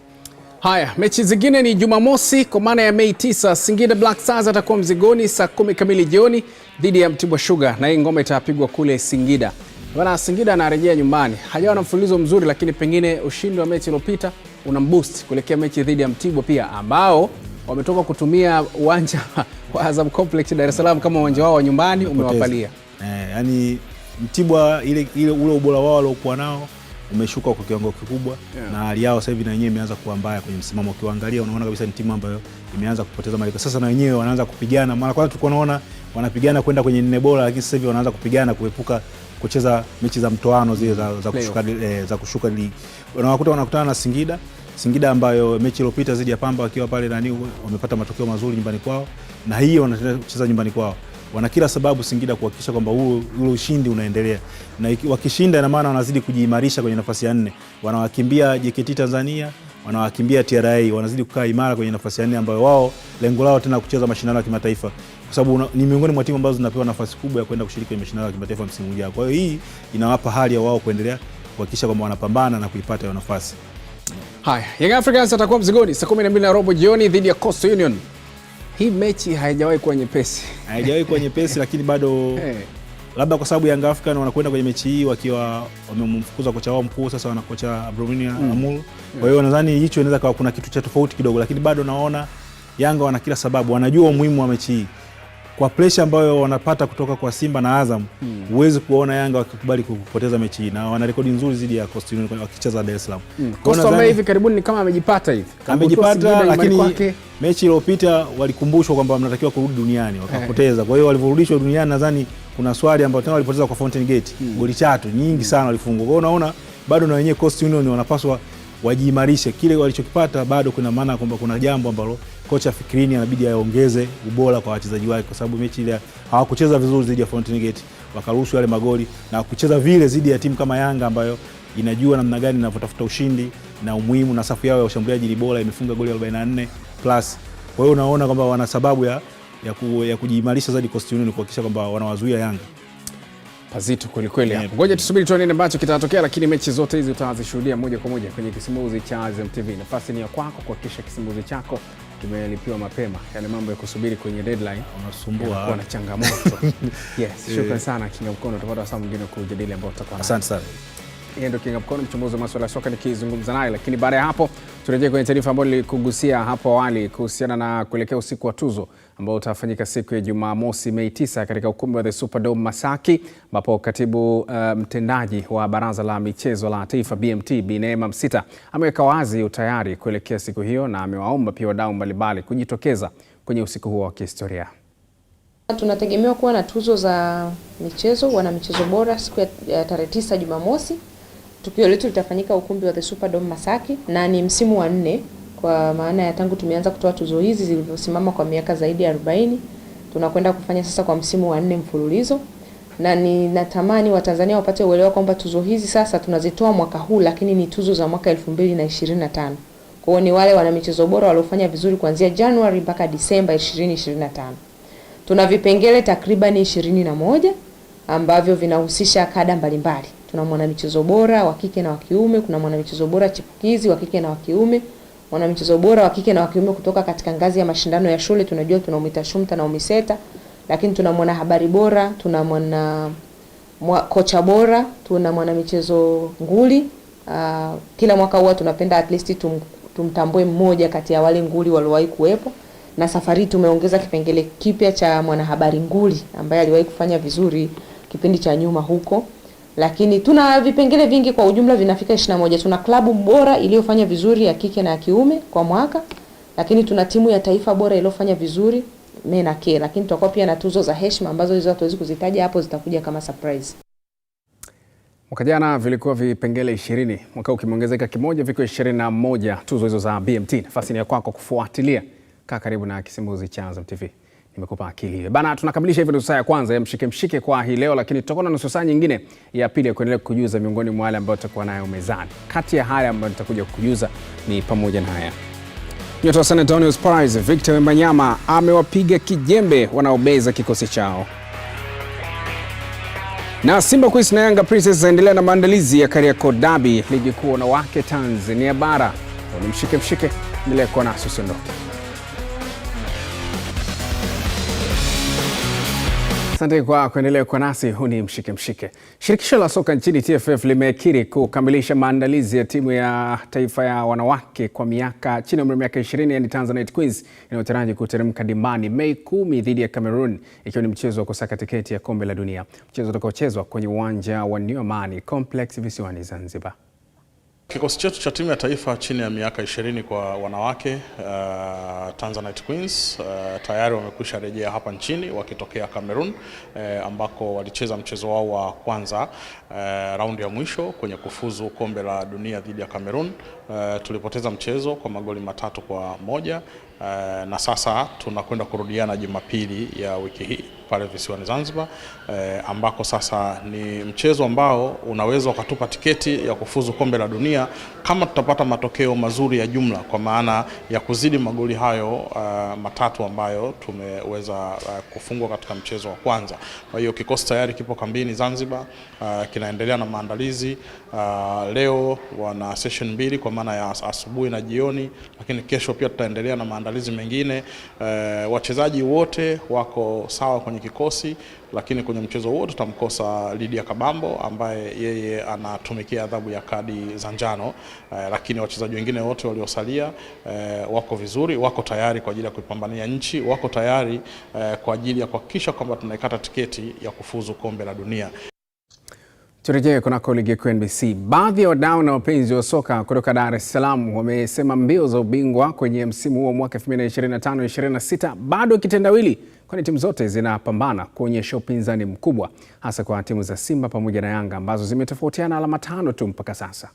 Haya, mechi zingine ni Jumamosi kwa maana ya Mei 9. Singida Black Stars atakuwa mzigoni saa 10 kamili jioni dhidi ya Mtibwa Sugar, na hii ngoma itapigwa kule Singida. Bwana, Singida anarejea nyumbani. Hajawa na mfululizo mzuri, lakini pengine ushindi wa mechi iliyopita unamboost kuelekea mechi dhidi ya Mtibwa pia, ambao wametoka kutumia uwanja wa Azam Complex Dar es Salaam kama uwanja wao wa nyumbani, umewapalia. Yani Mtibwa ile ule ubora wao waliokuwa nao umeshuka kwa kiwango kikubwa, na hali yao sasa hivi na wenyewe imeanza kuwa mbaya kwenye msimamo. Ukiangalia unaona kabisa ni timu ambayo imeanza kupoteza mwelekeo. Sasa na wenyewe wanaanza kupigana. Mara kwanza tulikuwa tunaona wanapigana kwenda kwenye 4 bora, lakini sasa hivi wanaanza kupigana kuepuka kucheza mechi za mtoano zile za kushuka ligi. Wanakutana na Singida ambayo mechi iliyopita dhidi ya Pamba wakiwa pale wamepata matokeo mazuri nyumbani kwao, na hiyo wanacheza nyumbani kwao. Wana kila sababu Singida kuhakikisha kwamba ule ushindi unaendelea, na wakishinda ina maana wanazidi kujiimarisha kwenye nafasi ya 4. Wanawakimbia JKT Tanzania, wanawakimbia TRA, wanazidi kukaa imara kwenye nafasi ya 4, ambayo wao lengo lao tena kucheza mashindano ya kimataifa, kwa sababu ni miongoni mwa timu ambazo zinapewa nafasi kubwa ya kwenda kushiriki kwenye mashindano ya kimataifa msimu ujao. Kwa hiyo hii inawapa hali ya wao kuendelea kuhakikisha kwamba wanapambana na kuipata hiyo nafasi. Haya, Young Africans atakuwa mzigoni saa 12:15 jioni dhidi ya Coastal Union. Hii mechi haijawahi kuwa nyepesi. Haijawahi kuwa nyepesi, lakini bado labda kwa sababu Young Africans wanakwenda kwenye mechi hii wakiwa wamemfukuza kocha wao mkuu, sasa wana kocha Abromania Amul. Kwa hiyo nadhani hicho inaweza kuwa kuna kitu cha tofauti kidogo, lakini bado naona Yanga wana kila sababu, wanajua umuhimu wa mechi hii. Kwa pressure ambayo wanapata kutoka kwa Simba na Azam, huwezi kuona Yanga wakikubali kupoteza mechi hii, na wana rekodi nzuri zaidi ya Coastal Union wakicheza Dar es Salaam. Coastal hivi karibuni ni kama amejipata hivi. Amejipata, lakini mechi iliyopita walikumbushwa kwamba mnatakiwa kurudi duniani, wakapoteza. Kwa hiyo walivyorudishwa duniani nadhani kuna swali ambao tena walipoteza kwa Fountain Gate, goli 3 nyingi sana walifungwa. Kwa hiyo unaona bado na wenyewe Coastal Union wanapaswa wajiimarishe. Kile walichokipata bado kuna maana kwamba kuna jambo ambalo kocha Fikrini anabidi aongeze ubora kwa wachezaji wake, kwa sababu mechi ile hawakucheza vizuri dhidi ya Fountain Gate, wakaruhusu yale magoli na kucheza vile dhidi ya timu kama Yanga ambayo inajua namna gani inavyotafuta ushindi na umuhimu, na safu yao ya ushambuliaji bora imefunga goli 44 plus. Kwa hiyo unaona kwamba wana sababu ya kujiimarisha zaidi Coastal Union kuhakikisha kwamba wanawazuia Yanga. Pazito kweli kweli hapo. Ngoja tusubiri tuone nini ambacho kitatokea, lakini mechi zote hizi utazishuhudia moja kwa moja kwenye kisimuzi cha Azam TV. Nafasi ni ya kwako kuhakikisha kisimuzi chako kimelipiwa mapema. Yale mambo ya kusubiri kwenye deadline unasumbua kwa na changamoto. Yes, shukrani sana Kinga Mkono, tutapata saa nyingine kujadili ambao tutakuwa. Asante sana. Yeye ndio Kinga Mkono, mchambuzi wa masuala ya soka, nikizungumza naye. Lakini baada ya hapo turejee kwenye taarifa ambayo nilikugusia hapo awali kuhusiana na kuelekea usiku wa tuzo ambao utafanyika siku ya Jumamosi Mei 9 katika ukumbi wa The Superdome Masaki, ambapo katibu mtendaji wa Baraza la Michezo la Taifa BMT Bi Neema Msita ameweka wazi utayari kuelekea siku hiyo na amewaomba pia wadau mbalimbali kujitokeza kwenye usiku huo wa kihistoria. Tunategemewa kuwa na tuzo za michezo, wana michezo bora siku ya tarehe 9 Jumamosi. Tukio letu litafanyika ukumbi wa The Superdome Masaki na ni msimu wa 4 kwa maana ya tangu tumeanza kutoa tuzo hizi zilizosimama kwa miaka zaidi ya 40. Tunakwenda kufanya sasa kwa msimu wa 4 mfululizo, na ninatamani Watanzania wapate uelewa kwamba tuzo hizi sasa tunazitoa mwaka huu, lakini ni tuzo za mwaka 2025. Kwa hiyo ni wale wana michezo bora waliofanya vizuri kuanzia Januari mpaka Disemba 2025. Tuna vipengele takriban 21 ambavyo vinahusisha kada mbalimbali. Tuna mwanamichezo bora wa kike na wa kiume, kuna mwanamichezo bora chipukizi wa kike na wa kiume, mwanamichezo bora wa kike na wa kiume kutoka katika ngazi ya mashindano ya shule. Tunajua tuna UMITASHUMTA na UMISETA, lakini tuna mwanahabari bora, tuna kocha bora, tuna mwanamichezo nguli. Kila mwaka huwa tunapenda at least tumtambue mmoja kati ya wale nguli waliowahi kuwepo, na safari tumeongeza kipengele kipya cha mwanahabari nguli ambaye aliwahi kufanya vizuri kipindi cha nyuma huko. Lakini tuna vipengele vingi, kwa ujumla vinafika 21. Tuna klabu bora iliyofanya vizuri ya kike na ya kiume kwa mwaka, lakini tuna timu ya taifa bora iliyofanya vizuri menake, lakini tutakuwa pia na tuzo za heshima ambazo hizo hatuwezi kuzitaja hapo, zitakuja kama surprise. Mwaka jana vilikuwa vipengele 20, mwaka ukimeongezeka kimoja viko 21 tuzo hizo za BMT. Nafasi ni ya kwako kufuatilia. Kaa karibu na kisimuzi cha Azam TV. Nimekupa akili hiyo. Bana, tunakamilisha hivyo nusu saa ya kwanza ya mshike kwa hii leo, lakini tutakuwa na nusu saa nyingine ya pili ya kuendelea kukujuza miongoni mwa wale ambao tutakuwa nayo mezani. Kati ya haya ambayo nitakuja kukujuza ni pamoja na haya. Nyota wa San Antonio Spurs Victor Wembanyama amewapiga kijembe wanaobeza kikosi chao. Na Simba Queens na Yanga Princess zaendelea na maandalizi ya Kariakoo Derby, ligi kuu wanawake Tanzania bara. Ni mshike endelea kuwa nasi, usiondoke. Asante kwa kuendelea kwa nasi. Huu ni mshike. Shirikisho la soka nchini TFF limekiri kukamilisha maandalizi ya timu ya taifa ya wanawake kwa miaka chini ya umri wa miaka 20, yani Tanzanite Queens, inayotaraji kuteremka dimbani Mei 10 dhidi ya Cameroon, ikiwa ni mchezo wa kusaka tiketi ya kombe la dunia. Mchezo utakaochezwa kwenye uwanja wa New Amani Complex visiwani Zanzibar. Kikosi chetu cha timu ya taifa chini ya miaka 20 kwa wanawake Tanzanite Queens tayari wamekwisha rejea hapa nchini wakitokea Cameroon, ambako walicheza mchezo wao wa kwanza raundi ya mwisho kwenye kufuzu kombe la dunia dhidi ya Cameroon. Tulipoteza mchezo kwa magoli 3-1, na sasa tunakwenda kurudiana Jumapili ya wiki hii pale visiwani Zanzibar, ambako sasa ni mchezo ambao unaweza ukatupa tiketi ya kufuzu kombe la dunia kama tutapata matokeo mazuri ya jumla, kwa maana ya kuzidi magoli hayo 3 ambayo tumeweza kufungwa katika mchezo wa kwanza. Kwa hiyo kikosi tayari kipo kambini Zanzibar, kinaendelea na maandalizi. Leo wana session 2 kwa maana ya asubuhi na jioni, lakini kesho pia tutaendelea na maandalizi mengine. Wachezaji wote wako sawa kwenye kikosi, lakini kwenye mchezo wote tutamkosa Lydia Kabambo ambaye yeye anatumikia adhabu ya kadi za njano, lakini wachezaji wengine wote waliosalia wako vizuri, wako tayari kwa ajili ya kupambania nchi, wako tayari kwa ajili ya kuhakikisha kwamba tunaikata tiketi ya kufuzu kombe la dunia. Turejee kunako ligi kuu NBC. Baadhi ya wadau na wapenzi wa soka kutoka Dar es Salaam wamesema mbio za ubingwa kwenye msimu huo mwaka 2025-26 bado kitendawili, kwani timu zote zinapambana kuonyesha upinzani mkubwa, hasa kwa timu za Simba pamoja na Yanga ambazo zimetofautiana alama 5 tu mpaka sasa.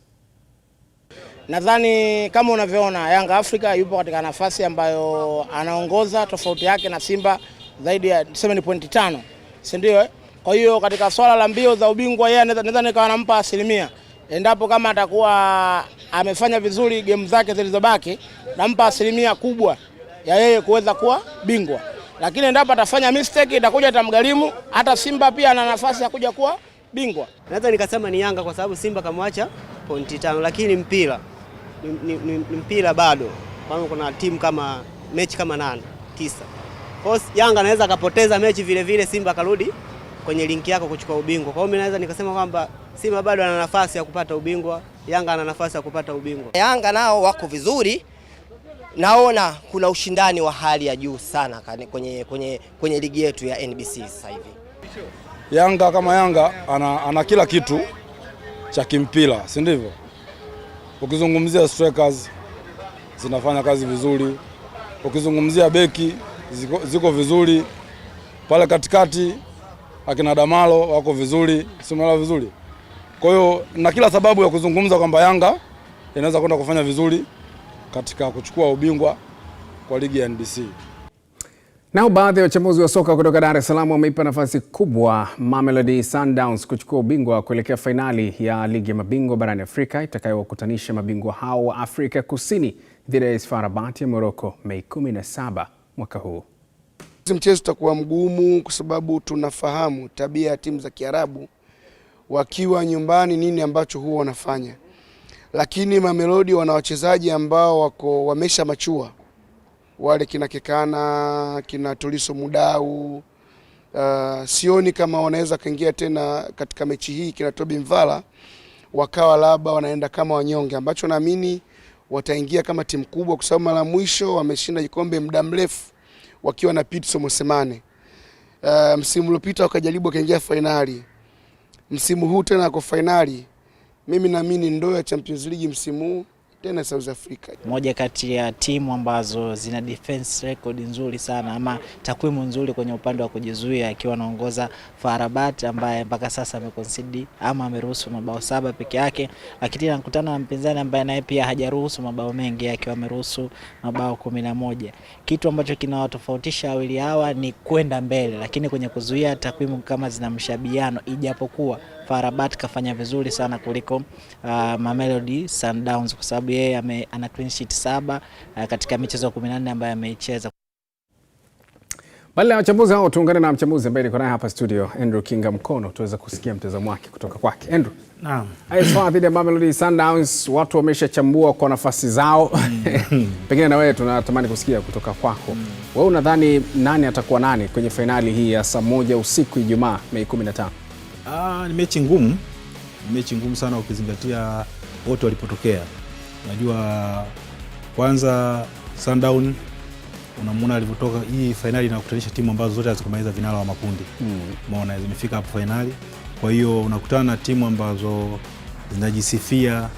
Nadhani kama unavyoona Yanga Afrika yupo katika nafasi ambayo anaongoza, tofauti yake na Simba zaidi ya 7.5, si ndio? Kwa hiyo katika swala la mbio za ubingwa yeye naweza nikawa nampa 100%. Endapo kama atakuwa amefanya vizuri game zake zilizobaki, nampa 100% kubwa ya yeye kuweza kuwa bingwa. Lakini endapo atafanya mistake itakuja itamgharimu. Hata Simba pia ana nafasi ya kuja kuwa bingwa. Naweza nikasema ni Yanga kwa sababu Simba kamwacha pointi 5, lakini mpira ni mpira bado. Kwa hiyo kuna timu kama mechi kama 8, 9. Kwa hiyo Yanga anaweza akapoteza mechi vile vile Simba akarudi kwenye linki yako kuchukua ubingwa. Kwa hiyo mimi naweza nikasema kwamba Simba bado ana nafasi ya kupata ubingwa, Yanga ana nafasi ya kupata ubingwa. Yanga nao wako vizuri. Naona kuna ushindani wa hali ya juu sana kwenye ligi yetu ya NBC sasa hivi. Yanga kama Yanga ana kila kitu cha kimpira, si ndivyo? Ukizungumzia strikers zinafanya kazi vizuri. Ukizungumzia beki ziko vizuri. Pale katikati akina Damalo wako vizuri, simela vizuri. Kwa hiyo na kila sababu ya kuzungumza kwamba Yanga inaweza kwenda kufanya vizuri katika kuchukua ubingwa kwa ligi ya NBC. Nao baadhi ya wachambuzi wa soka kutoka Dar es Salaam wameipa nafasi kubwa Mamelodi Sundowns kuchukua ubingwa kuelekea fainali ya ligi ya mabingwa barani Afrika itakayowakutanisha mabingwa hao wa Afrika Kusini dhidi ya AS FAR Rabat ya Morocco Mei 17 mwaka huu. Mchezo utakuwa mgumu kwa sababu tunafahamu tabia ya timu za Kiarabu wakiwa nyumbani nini ambacho huwa wanafanya. Lakini Mamelodi wana wachezaji ambao wamesha machua. Wale kina Kekana, kina Tuliso Mudau. Sioni kama wanaweza kaingia tena katika mechi hii kina Tobi Mvala wakawa labda wanaenda kama wanyonge, ambacho naamini wataingia kama timu kubwa kwa sababu mara mwisho wameshinda kikombe muda mrefu wakiwa na Pitso Mosemane. Msimu uliopita wakajaribu kaingia finali. Msimu huu tena kwa finali. Mimi naamini ndio ya Champions League msimu huu tena South Africa. Moja kati ya timu ambazo zina defense record nzuri sana ama takwimu nzuri kwenye upande wa kujizuia, akiwa anaongoza FAR Rabat ambaye mpaka sasa ameconcede ama ameruhusu mabao 7 peke yake, lakini anakutana na mpinzani ambaye naye pia hajaruhusu mabao mengi, akiwa ameruhusu mabao 11. Kitu ambacho kinawatofautisha wawili hawa ni kwenda mbele, lakini kwenye kuzuia takwimu kama zina mshabiano, ijapokuwa FAR Rabat kafanya vizuri sana kuliko Mamelodi Sundowns kwa sababu yeye ana clean sheet 7 katika michezo 14 ambayo ameicheza. Bali ya wachambuzi hao tuungane na mchambuzi ambaye niko naye hapa studio, Andrew Kinga Mkono, tuweza kusikia mtazamo wake kutoka kwake. Andrew. Naam. AS FAR dhidi ya Mamelodi Sundowns, watu wameshachambua kwa nafasi zao. Pengine na wewe tunatamani kusikia kutoka kwako. Wewe unadhani nani atakuwa nani kwenye finali hii ya saa 1 usiku Ijumaa Mei 15? Ni mechi ngumu. Ni mechi ngumu sana ukizingatia wote walipotokea. Unajua kwanza Sundown unamwona alivyotoka. Hii finali inakutanisha timu ambazo zote hazikumaliza vinara wa makundi. Umeona zimefika hapo finali. Kwa hiyo unakutana na timu ambazo zinajisifia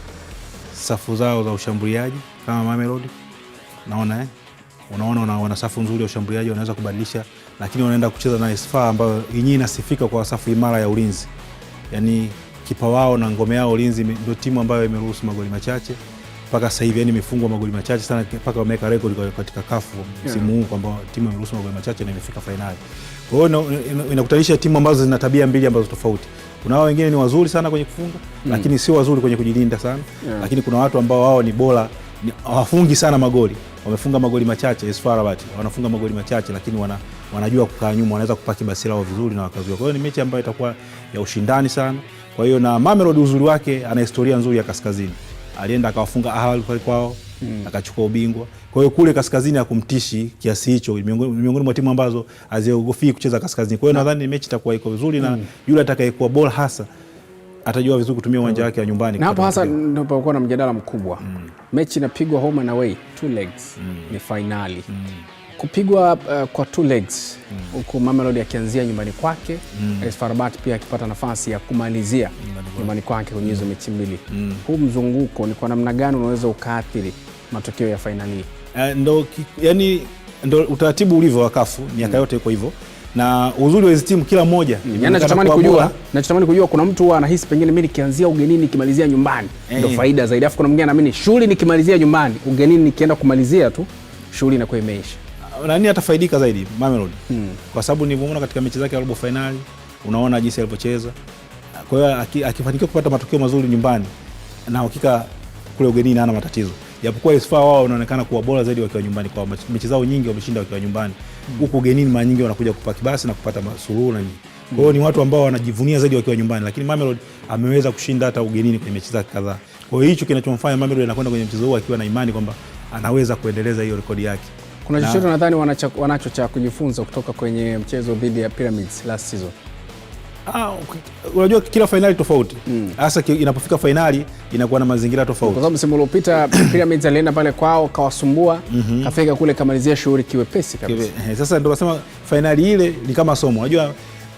safu zao za ushambuliaji kama Mamelodi. Unaona wana safu nzuri ya ushambuliaji, wanaweza kubadilisha, lakini wanaenda kucheza na AS FAR ambayo yenyewe inasifika kwa safu imara ya ulinzi. Yaani kipa wao na ngome yao ulinzi ndio timu ambayo imeruhusu magoli machache mpaka sasa hivi, yani imefungwa magoli machache sana mpaka wameweka record katika kafu msimu huu kwamba timu imeruhusu magoli machache na imefika finali. Kwa hiyo inakutanisha timu ambazo zina tabia mbili ambazo tofauti. Kuna wao wengine ni wazuri sana kwenye kufunga, lakini sio wazuri kwenye kujilinda sana. Lakini kuna watu ambao wao ni bora, hawafungi sana magoli. Wamefunga magoli machache, AS FAR Rabat wanafunga magoli machache, lakini wanajua kukaa nyuma, wanaweza kupaki basi lao vizuri na wakazuia. Kwa hiyo ni mechi ambayo itakuwa ya ushindani sana. Kwa hiyo na Mamelodi uzuri wake ana historia nzuri ya kaskazini. Alienda akawafunga Ahly pale kwao, akachukua ubingwa. Kwa hiyo kule kaskazini hakumtishi kiasi hicho, miongoni mwa timu ambazo haziogofii kucheza kaskazini. Kwa hiyo nadhani mechi itakuwa iko vizuri na yule atakayekuwa bora hasa atajua vizuri kutumia uwanja wake wa nyumbani. Na hapo hasa ndio pakuwa na mjadala mkubwa. Mechi inapigwa home and away, 2 legs. Ni finali. Kupigwa kwa 2 legs huku Mamelodi akianzia nyumbani kwake, AS FAR Rabat pia akipata nafasi ya kumalizia nyumbani kwake kwenye hizo mechi mbili. Huu mzunguko ni kwa namna gani unaweza ukaathiri matokeo ya finali? Ndo utaratibu ulivyo wa CAF miaka yote iko hivyo. Na uzuri wa hizo timu kila moja nachotamani kujua kuna mtu huwa anahisi pengine mimi nikianzia ugenini nikimalizia nyumbani ndio faida zaidi. Afu kuna mwingine anaamini shughuli nikimalizia nyumbani, ugenini nikienda kumalizia tu shughuli inakuwa imeisha. Nani atafaidika zaidi? Mamelodi. Kwa sababu nilivyoona katika mechi zake ya robo finali, unaona jinsi alivyocheza. Kwa hiyo akifanikiwa kupata matokeo mazuri nyumbani na hakika kule ugenini hana matatizo. Japokuwa Esfa wao wanaonekana kuwa bora zaidi wakiwa nyumbani, kwa mechi zao nyingi wameshinda wakiwa nyumbani. Huko ugenini mara nyingi wanakuja kupaki basi na kupata suluhu na nini. Kwa hiyo ni watu ambao wanajivunia zaidi wakiwa nyumbani, lakini Mamelodi ameweza kushinda hata ugenini kwenye mechi zake kadhaa. Kwa hiyo hicho kinachomfanya Mamelodi anakwenda kwenye mchezo huu akiwa na imani kwamba anaweza kuendeleza hiyo rekodi yake. Kuna chochote nadhani wanacho cha kujifunza kutoka kwenye mchezo dhidi ya Pyramids last season? Unajua kila finali tofauti. Hasa inapofika finali inakuwa na mazingira tofauti. Kwa sababu msimu uliopita Pyramids alienda pale kwao kawasumbua, kafika kule kamalizia shughuli kiwepesi kabisa. Sasa ndio nasema finali ile ni kama somo. Unajua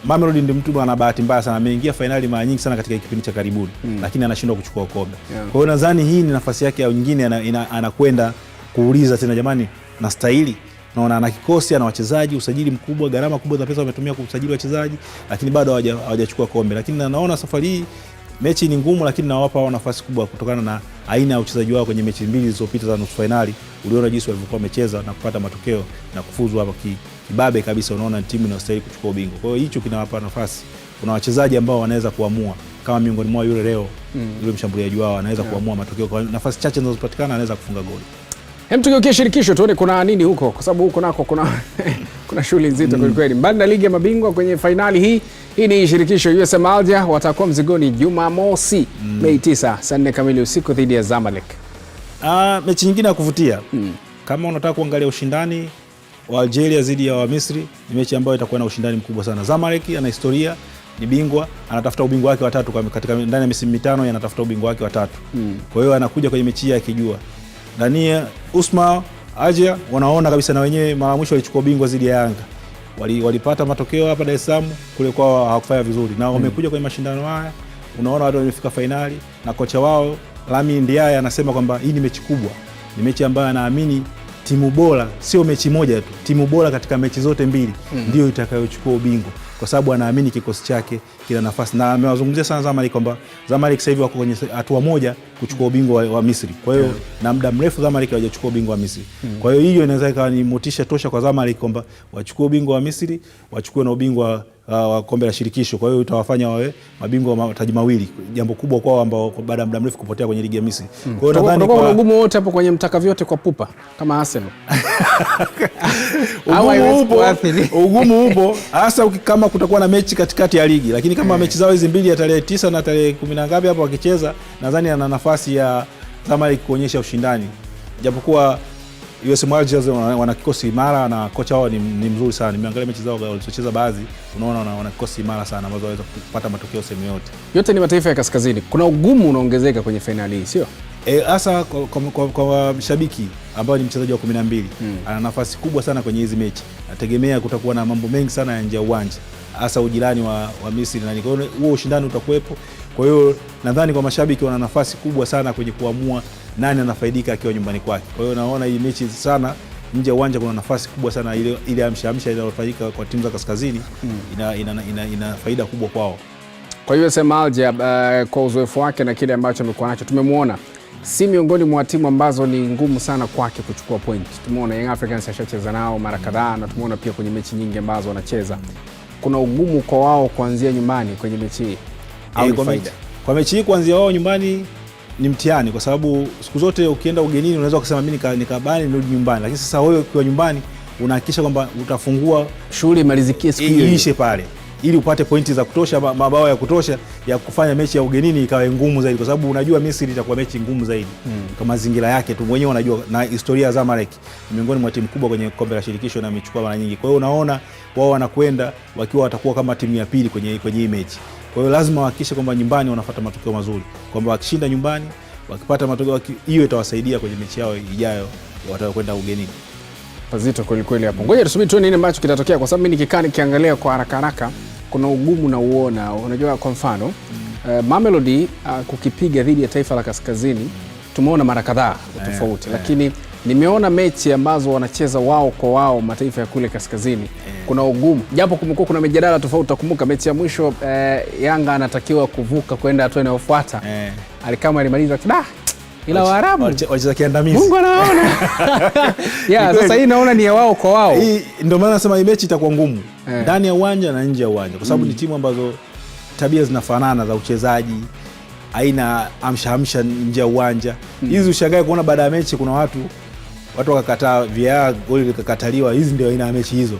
Mamelodi ndio mtu ana bahati mbaya sana, ameingia finali mara nyingi sana katika kipindi cha karibuni, lakini anashindwa kuchukua kombe. Kwa hiyo nadhani hii ni nafasi yake au nyingine anakwenda kuuliza tena, jamani, na stahili. Naona ana kikosi, ana wachezaji, usajili mkubwa, gharama kubwa za pesa wametumia kusajili wachezaji, lakini bado hawajachukua kombe. Lakini naona safari hii mechi ni ngumu, lakini nawapa wao nafasi kubwa kutokana na aina ya uchezaji wao kwenye mechi mbili zilizopita za nusu finali. Uliona jinsi walivyokuwa wamecheza na kupata matokeo na kufuzu hapa kibabe kabisa. Unaona timu inastahili kuchukua ubingwa. Kwa hiyo hicho kinawapa nafasi. Kuna wachezaji ambao wanaweza kuamua, kama miongoni mwao yule leo, yule mshambuliaji wao anaweza kuamua matokeo. Kwa nafasi chache zinazopatikana anaweza kufunga goli. Hem, tugeukie shirikisho tuone kuna nini huko, kwa sababu huko nako kuna shughuli nzito kweli kweli. Mbali na ligi ya mabingwa kwenye finali hii ni shirikisho. USM Alger watakuwa mzigoni Jumamosi Mei 9 saa 4 kamili usiku dhidi ya Zamalek. Mechi nyingine ya kuvutia. Kama unataka kuangalia ushindani wa Algeria dhidi ya wa Misri, ni mechi ambayo itakuwa na ushindani mkubwa sana. Zamalek ana historia, ni bingwa, anatafuta ubingwa wake wa 3 katika ndani ya misimu 5, anatafuta ubingwa wake wa 3. Kwa hiyo anakuja kwenye mechi yake akijua Dania USM Alger wanaona kabisa na wenyewe mara mwisho walichukua ubingwa dhidi ya Yanga. Walipata matokeo hapa Dar es Salaam, kule kwao hawakufanya vizuri. Na wamekuja kwenye mashindano haya, unaona watu wamefika finali, na kocha wao Lami Ndiaye anasema kwamba hii ni mechi kubwa. Ni mechi ambayo anaamini timu bora, sio mechi moja tu, timu bora katika mechi zote mbili ndio itakayochukua ubingwa, kwa sababu anaamini kikosi chake kina nafasi. Na amewazungumzia sana Zamalek kwamba Zamalek sasa hivi wako kwenye hatua moja kuchukua ubingwa wa Misri. Kwa hiyo na muda mrefu Zamalek hawajachukua ubingwa wa Misri. Kwa hiyo hiyo inaweza ikawa ni motisha tosha kwa Zamalek kwamba wachukue ubingwa wa Misri, wachukue na ubingwa wa kombe la shirikisho. Kwa hiyo itawafanya wawe mabingwa wa mataji mawili, jambo kubwa kwao ambao baada ya muda mrefu kupotea kwenye ligi ya Misri. Kwa hiyo nadhani kwa ugumu wote hapo kwenye mtaka vyote kwa pupa kama Arsenal. Ugumu upo hasa kama kutakuwa na mechi katikati ya ligi, lakini kama mechi zao hizi mbili ya tarehe 9 na tarehe 10 ngapi hapo wakicheza, nadhani ana nafasi ya Zamalek kuonyesha ushindani. Japokuwa USM Alger wana kikosi imara na kocha wao ni mzuri sana. Nimeangalia mechi zao walizocheza baadhi, unaona wana kikosi imara sana ambazo waweza kupata matokeo sehemu yote. Yote ni mataifa ya kaskazini. Kuna ugumu unaongezeka kwenye finali hii, sio? Hasa kwa mshabiki ambao ni mchezaji wa 12, ana nafasi kubwa sana kwenye hizi mechi. Nategemea kutakuwa na mambo mengi sana ya nje ya uwanja, hasa ujirani wa Misri na kwa hiyo huo ushindani utakuwepo. Kwa hiyo nadhani kwa mashabiki wana nafasi kubwa sana kwenye kuamua nani anafaidika akiwa nyumbani kwake. Kwa hiyo naona hii mechi sana nje ya uwanja kuna nafasi kubwa sana, ile amshamsha inayofanyika kwa timu za kaskazini ina faida kubwa kwao. Kwa hiyo USM Alger kwa uzoefu wake na kile ambacho amekuwa nacho, tumemwona si miongoni mwa timu ambazo ni ngumu sana kwake kuchukua point. Tumeona Young Africans ashacheza nao mara kadhaa, na tumeona pia kwenye mechi nyingi ambazo wanacheza. Kuna ugumu kwa wao kuanzia nyumbani kwenye mechi hii au faida? Kwa mechi hii kuanzia wao nyumbani ni mtihani, kwa sababu siku zote ukienda ugenini unaweza kusema mimi nikabani nirudi nyumbani, lakini sasa wewe ukiwa nyumbani unahakikisha kwamba utafungua shughuli imalizikie siku hiyo iishe pale, ili upate pointi za kutosha, mabao ya kutosha ya kufanya mechi ya ugenini ikawe ngumu zaidi, kwa sababu unajua Misri itakuwa mechi ngumu zaidi. Kama mazingira yake tu mwenyewe unajua, na historia ya Zamalek miongoni mwa timu kubwa kwenye kombe la shirikisho na amechukua mara nyingi. Kwa hiyo unaona wao wanakwenda wakiwa watakuwa kama timu ya pili kwenye hii mechi. Kwa hiyo lazima wahakikishe kwamba nyumbani wanafuata matokeo mazuri, kwamba wakishinda nyumbani, wakipata matokeo hiyo itawasaidia kwenye mechi yao ijayo watakwenda ugenini. Pazito kweli kweli hapo. Ngoja tusubiri tuone nini ambacho kitatokea, kwa sababu mimi nikikaa nikiangalia kwa haraka haraka kuna ugumu na uona. Unajua kwa mfano Mamelodi kukipiga dhidi ya taifa la Kaskazini tumeona mara kadhaa tofauti, lakini nimeona mechi ambazo wanacheza wao kwa wao mataifa ya kule Kaskazini kuna ugumu, japo kumekuwa kuna mijadala tofauti. Utakumbuka mechi ya mwisho Yanga anatakiwa kuvuka kwenda hatua inayofuata, Alikama alimaliza ila Waarabu wacheza kiandamizi, Mungu anaona. Sasa hii naona ni ya wao kwa wao. Hii ndio maana nasema hii mechi itakuwa ngumu ndani ya uwanja na nje ya uwanja, kwa sababu ni timu ambazo tabia zinafanana za uchezaji, aina amsha nje ya uwanja. Hizi ushangae kuona baada ya mechi kuna watu wakakataa VAR, goli likakataliwa. Hizi ndio aina ya mechi hizo.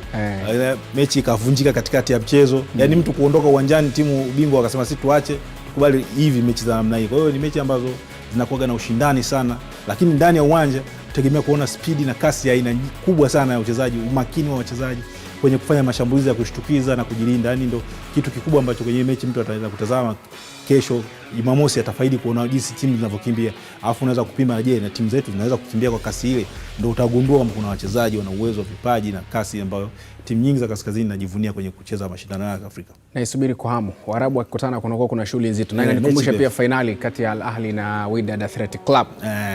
Mechi ikavunjika katikati ya mchezo. Yaani mtu kuondoka uwanjani, timu ubingwa wakasema sisi tuache, tukubali hivi mechi za namna hii. Kwa hiyo ni mechi ambazo zinakuwa na ushindani sana, lakini ndani ya uwanja tutegemea kuona spidi na kasi ya aina kubwa sana ya uchezaji, umakini wa wachezaji kwenye kufanya mashambulizi ya kushtukiza na kujilinda. Yaani ndio kitu kikubwa ambacho kwenye mechi mtu ataweza kutazama kesho Jumamosi, atafaidi kuona jinsi timu zinavyokimbia. Alafu unaweza kupima, je, na timu zetu zinaweza kukimbia kwa kasi ile? Ndio utagundua kama kuna wachezaji wana uwezo, vipaji na kasi ambayo timu nyingi za Kaskazini zinajivunia kwenye kucheza mashindano ya Afrika. Na isubiri kwa hamu. Waarabu wakikutana kuna shughuli nzito. Na inanikumbusha pia finali kati ya Al Ahly na Wydad Athletic Club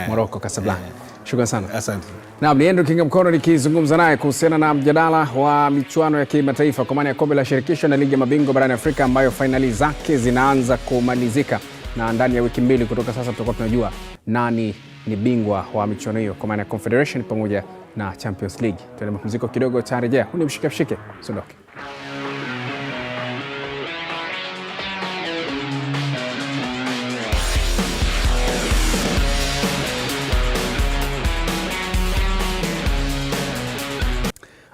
Morocco Casablanca. Shukrani sana. Asante. Naam, ni Andrew Kinga Mkono nikizungumza naye kuhusiana na mjadala wa michuano ya kimataifa kwa maana ya kombe la shirikisho na ligi ya mabingwa barani Afrika ambayo finali zake zinaanza kumalizika, na ndani ya wiki mbili kutoka sasa tutakuwa tunajua nani ni bingwa wa michuano hiyo kwa maana ya Confederation pamoja na Champions League. Tuende mapumziko kidogo, tarejea. Huni mshike sondoke.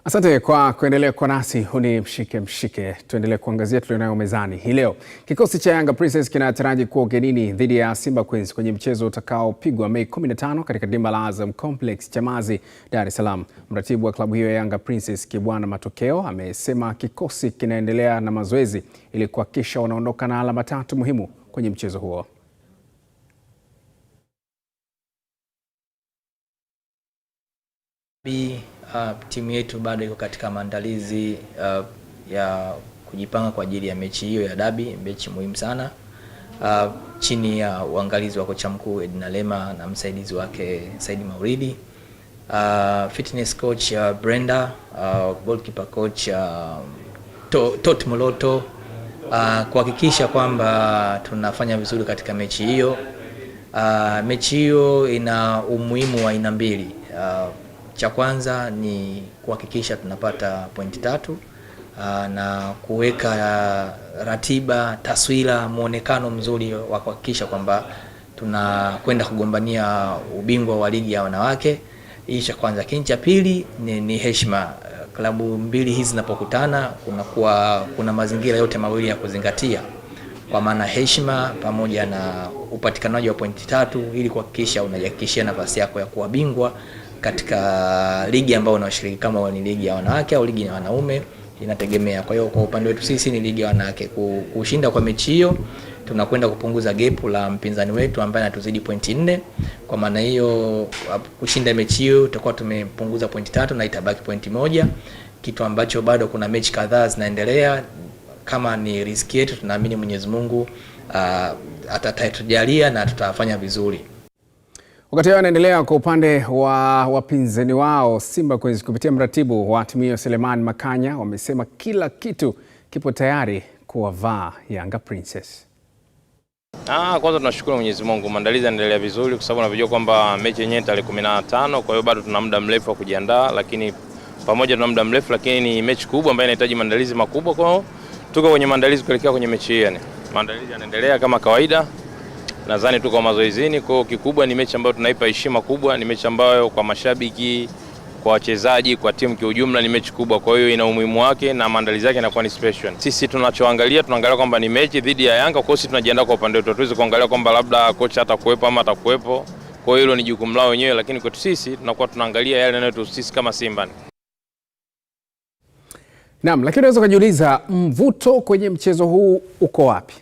Asante kwa kuendelea kwa nasi. Huni mshike. Tuendelee kuangazia tulionayo mezani hii leo. Kikosi cha Yanga Princess kinataraji kuwa ugenini dhidi ya Simba Queens kwenye mchezo utakaopigwa Mei 15 katika dimba la Azam Complex Chamazi, Dar es Salaam. Mratibu wa klabu hiyo ya Yanga Princess Kibwana Matokeo amesema kikosi kinaendelea na mazoezi ili kuhakikisha wanaondoka na alama 3 muhimu kwenye mchezo huo. Timu yetu bado iko katika maandalizi ya kujipanga kwa ajili ya mechi hiyo ya dabi, mechi muhimu sana, chini ya uangalizi wa kocha mkuu Edna Lema na msaidizi wake Saidi Mauridi, fitness coach Brenda, goalkeeper coach Tot Moloto, kuhakikisha kwamba tunafanya vizuri katika mechi hiyo. Mechi hiyo ina umuhimu wa aina mbili. Cha kwanza ni kuhakikisha tunapata pointi 3 na kuweka ratiba, taswira, muonekano mzuri wa kuhakikisha kwamba tunakwenda kugombania ubingwa wa ligi ya wanawake. Hii cha kwanza. Lakini cha pili ni heshima. Klabu mbili hizi zinapokutana kuna mazingira yote mawili ya kuzingatia, kwa maana heshima pamoja na upatikanaji wa pointi 3 ili kuhakikisha unajihakikishia nafasi yako ya kuwa bingwa katika ligi ambayo unashiriki, kama ni ligi ya wanawake au ligi ya wanaume inategemea. Kwa hiyo kwa upande wetu sisi ni ligi ya wanawake. Kushinda kwa mechi hiyo tunakwenda kupunguza gap la mpinzani wetu ambaye anatuzidi pointi 4. Kwa maana hiyo kushinda mechi hiyo tutakuwa tumepunguza pointi 3 na itabaki pointi 1, kitu ambacho bado kuna mechi kadhaa zinaendelea. Kama ni riziki yetu, tunaamini Mwenyezi Mungu atatujalia na tutafanya vizuri. Wakati hao anaendelea, kwa upande wa wapinzani wao Simba Queens, kupitia mratibu wa timu hiyo Selemani Makanya, wamesema kila kitu kipo tayari kuwavaa Yanga Princess. Kwanza tunashukuru Mwenyezi Mungu, maandalizi yanaendelea vizuri kwa sababu unajua kwamba mechi yenyewe tarehe 15, kwa hiyo bado tuna muda mrefu wa kujiandaa, lakini pamoja na muda mrefu lakini ni mechi kubwa ambayo inahitaji maandalizi makubwa. Kwa hiyo tuko kwenye maandalizi kuelekea kwenye mechi hii. Maandalizi yanaendelea kama kawaida. Nadhani tuko mazoezini, kwa kikubwa ni mechi ambayo tunaipa heshima kubwa, ni mechi ambayo kwa mashabiki, kwa wachezaji, kwa timu kiujumla ni mechi kubwa. Kwa hiyo ina umuhimu wake na maandalizi yake yanakuwa ni special. Sisi tunaangalia kwamba ni mechi dhidi ya Yanga, kwa hiyo sisi tunajiandaa kwa upande wetu. Tuweze kuangalia kwamba labda kocha atakuwepo ama atakuwepo. Kwa hiyo hilo ni jukumu lao wenyewe, lakini kwetu sisi tunakuwa tunaangalia yale yanayotuhusu sisi kama Simba. Naam, lakini unaweza kujiuliza mvuto kwenye mchezo huu uko wapi?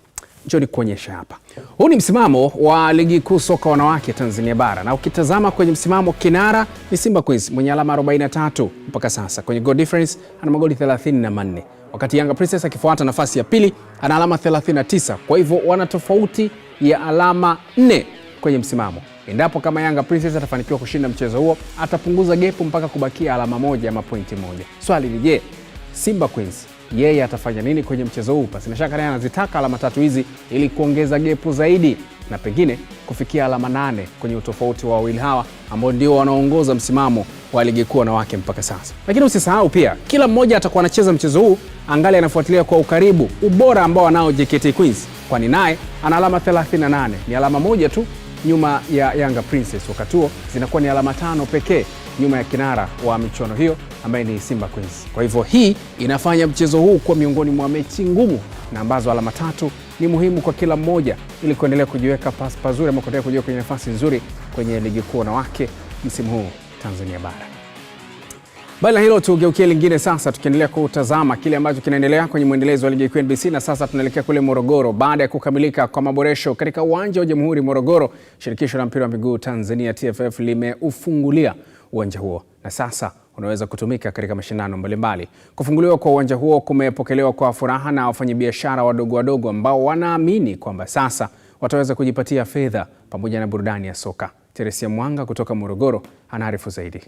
Njoo kuonyesha hapa. Huu ni msimamo wa ligi kuu soka wanawake Tanzania bara, na ukitazama kwenye msimamo kinara ni Simba Queens mwenye alama 43 mpaka sasa. Kwenye goal difference ana magoli 34. wakati Yanga Princess akifuata nafasi ya pili ana alama 39. Kwa hivyo wana tofauti ya alama 4 kwenye msimamo. Endapo kama Yanga Princess atafanikiwa kushinda mchezo huo, atapunguza gepu mpaka kubakia alama 1 ama pointi 1. Swali ni je, Simba Queens yeye atafanya nini kwenye mchezo huu? Pasina shaka naye anazitaka alama 3 hizi ili kuongeza gepu zaidi na pengine kufikia alama 8 kwenye utofauti wa wawili hawa ambao ndio wanaongoza msimamo wa ligi kuu wanawake mpaka sasa. Lakini usisahau pia kila mmoja atakuwa anacheza mchezo huu angali anafuatilia kwa ukaribu ubora ambao wanao JKT Queens, kwani naye ana alama 38, ni alama 1 tu nyuma ya Yanga Princess. Wakati huo zinakuwa ni alama 5 pekee nyuma ya kinara wa michuano hiyo ambaye ni Simba Queens. Kwa hivyo hii inafanya mchezo huu kuwa miongoni mwa mechi ngumu na ambazo alama 3 ni muhimu kwa kila mmoja ili kuendelea kujiweka pazuri ama kuendelea kujiweka kwenye nafasi nzuri kwenye ligi kuu wanawake msimu huu Tanzania bara. Bali hilo tugeukie lingine sasa, tukiendelea kutazama kile ambacho kinaendelea kwenye mwendelezo wa ligi kuu NBC, na sasa tunaelekea kule Morogoro. Baada ya kukamilika kwa maboresho katika uwanja wa Jamhuri Morogoro, shirikisho la mpira wa miguu Tanzania TFF limeufungulia uwanja huo na sasa unaweza kutumika katika mashindano mbalimbali. Kufunguliwa kwa uwanja huo kumepokelewa kwa furaha na wafanyabiashara wadogo ambao wanaamini kwamba sasa wataweza kujipatia fedha pamoja na burudani ya soka. Teresia Mwanga kutoka Morogoro anaarifu zaidi.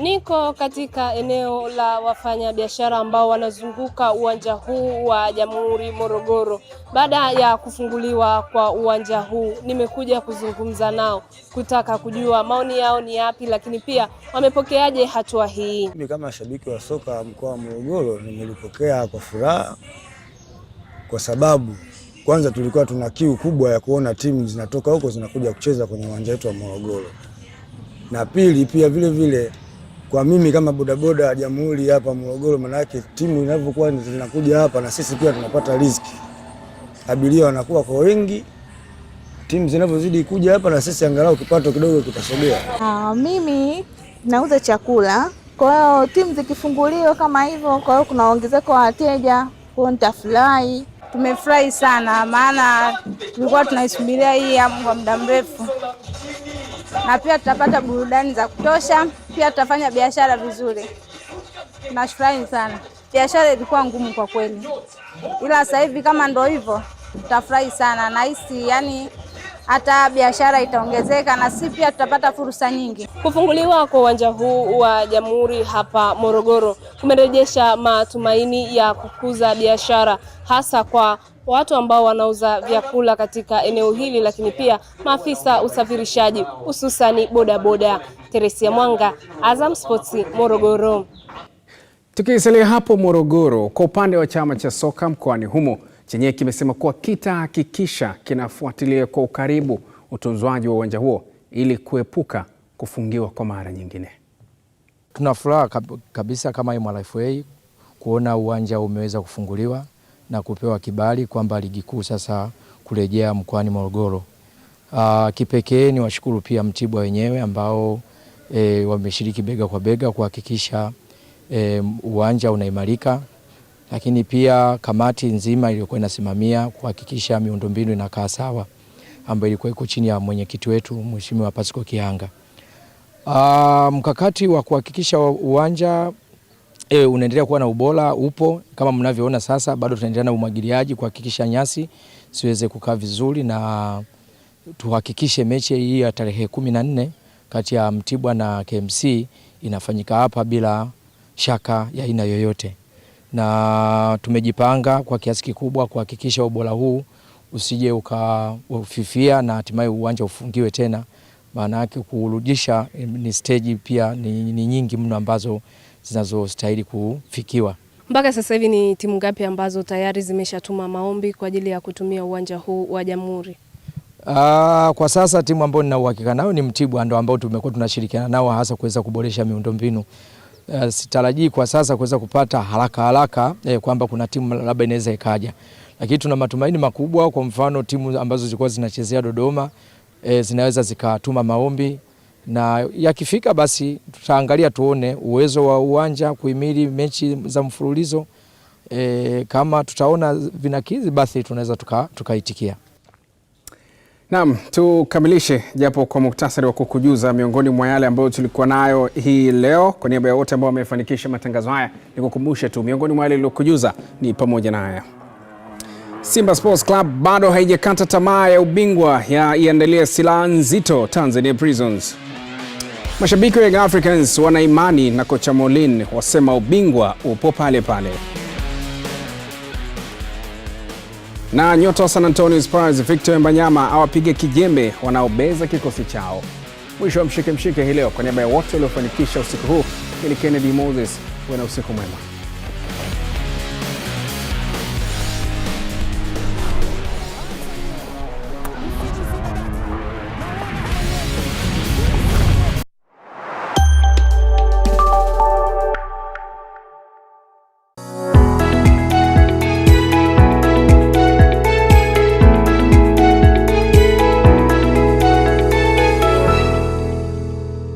Niko katika eneo la wafanyabiashara ambao wanazunguka uwanja huu wa Jamhuri Morogoro. Baada ya kufunguliwa kwa uwanja huu, nimekuja kuzungumza nao kutaka kujua maoni yao ni yapi, lakini pia wamepokeaje hatua hii. Mimi kama shabiki wa soka mkoa wa Morogoro nimelipokea kwa furaha, kwa sababu kwanza tulikuwa tuna kiu kubwa ya kuona timu zinatoka huko zinakuja kucheza kwenye uwanja wetu wa Morogoro, na pili pia vile kwa mimi kama bodaboda ya Jamhuri hapa Morogoro, manake timu inavyokuwa zinakuja hapa na sisi pia tunapata riziki. Abiria wanakuwa kwa wengi, timu zinavyozidi kuja hapa na sisi angalau kipato kidogo kitasogea. Mimi nauza chakula, kwa hiyo timu zikifunguliwa kama hivyo, kwa hiyo kuna ongezeko wa wateja, kwa nitafurahi. Tumefurahi sana, maana tulikuwa tunaisubiria hii hapo kwa muda mrefu, na pia tutapata burudani za kutosha, pia tutafanya biashara vizuri. Tunashukuru sana. Biashara ilikuwa ngumu kwa kweli, ila sasa hivi kama ndio hivyo tutafurahi sana, na hisi yani hata biashara itaongezeka na sisi pia tutapata fursa nyingi. Kufunguliwa kwa uwanja huu wa Jamhuri hapa Morogoro kumerejesha matumaini ya kukuza biashara, hasa kwa watu ambao wanauza vyakula katika eneo hili, lakini pia maafisa usafirishaji hususani bodaboda. Teresia Mwanga, Azam Sports, Morogoro. Tukisalia hapo Morogoro, kwa upande wa chama cha soka mkoani humo chenye kimesema kuwa kitahakikisha kinafuatilia kwa ukaribu utunzwaji wa uwanja huo ili kuepuka kufungiwa kwa mara nyingine. Tuna furaha kabisa kama MRFA kuona uwanja umeweza kufunguliwa na kupewa kibali kwamba ligi kuu sasa kurejea mkoani Morogoro. Kipekee ni washukuru pia Mtibwa wenyewe ambao wameshiriki bega kwa bega kuhakikisha uwanja unaimarika, lakini pia kamati nzima iliyokuwa inasimamia kuhakikisha miundombinu inakaa sawa ambayo ilikuwa iko chini ya mwenyekiti wetu Mheshimiwa Pasco Kihanga. Mkakati wa kuhakikisha uwanja unaendelea kuwa na ubora upo kama mnavyoona sasa. Bado tunaendelea na umwagiliaji kuhakikisha nyasi siweze kukaa vizuri, na tuhakikishe mechi hii ya tarehe 14 kati ya Mtibwa na KMC inafanyika hapa bila shaka ya aina yoyote, na tumejipanga kwa kiasi kikubwa kuhakikisha ubora huu usije ukafifia na hatimaye uwanja ufungiwe tena. Maana yake kurudisha ni stage pia ni nyingi mno ambazo zinazostahili kufikiwa. Mpaka sasa hivi ni timu ngapi ambazo tayari zimeshatuma maombi kwa ajili ya kutumia uwanja huu wa Jamhuri? Kwa sasa timu ambayo nina uhakika nao ni Mtibwa, ndio ambao tumekuwa tunashirikiana nao hasa kuweza kuboresha miundombinu. Sitarajii kwa sasa kuweza kupata haraka kwamba kuna timu labda inaweza ikaja, lakini tuna matumaini makubwa. Kwa mfano timu ambazo zilikuwa zinachezea Dodoma zinaweza zikatuma maombi, na yakifika basi tutaangalia tuone uwezo wa uwanja kuhimili mechi za mfululizo. Kama tutaona vinakidhi basi tunaweza tukaitikia. Naam, tukamilishe japo kwa muktasari wa kukujuza miongoni mwa yale ambayo tulikuwa nayo hii leo. Kwa niaba ya wote ambao wamefanikisha matangazo haya, nikukumbushe tu miongoni mwa yale niliyokujuza ni pamoja na haya. Simba Sports Club bado haijakata tamaa ya ubingwa ya iandalia silaha nzito Tanzania Prisons. Mashabiki wa Young Africans wana imani na kocha Moulin, wasema ubingwa upo pale pale. Na nyota wa San Antonio Spurs Victor Wembanyama awapige kijembe wanaobeza kikosi chao. Mwisho wa mshike hii leo. Kwa niaba ya wote waliofanikisha usiku huu, ni Kennedy Moses. Uwe na usiku mwema.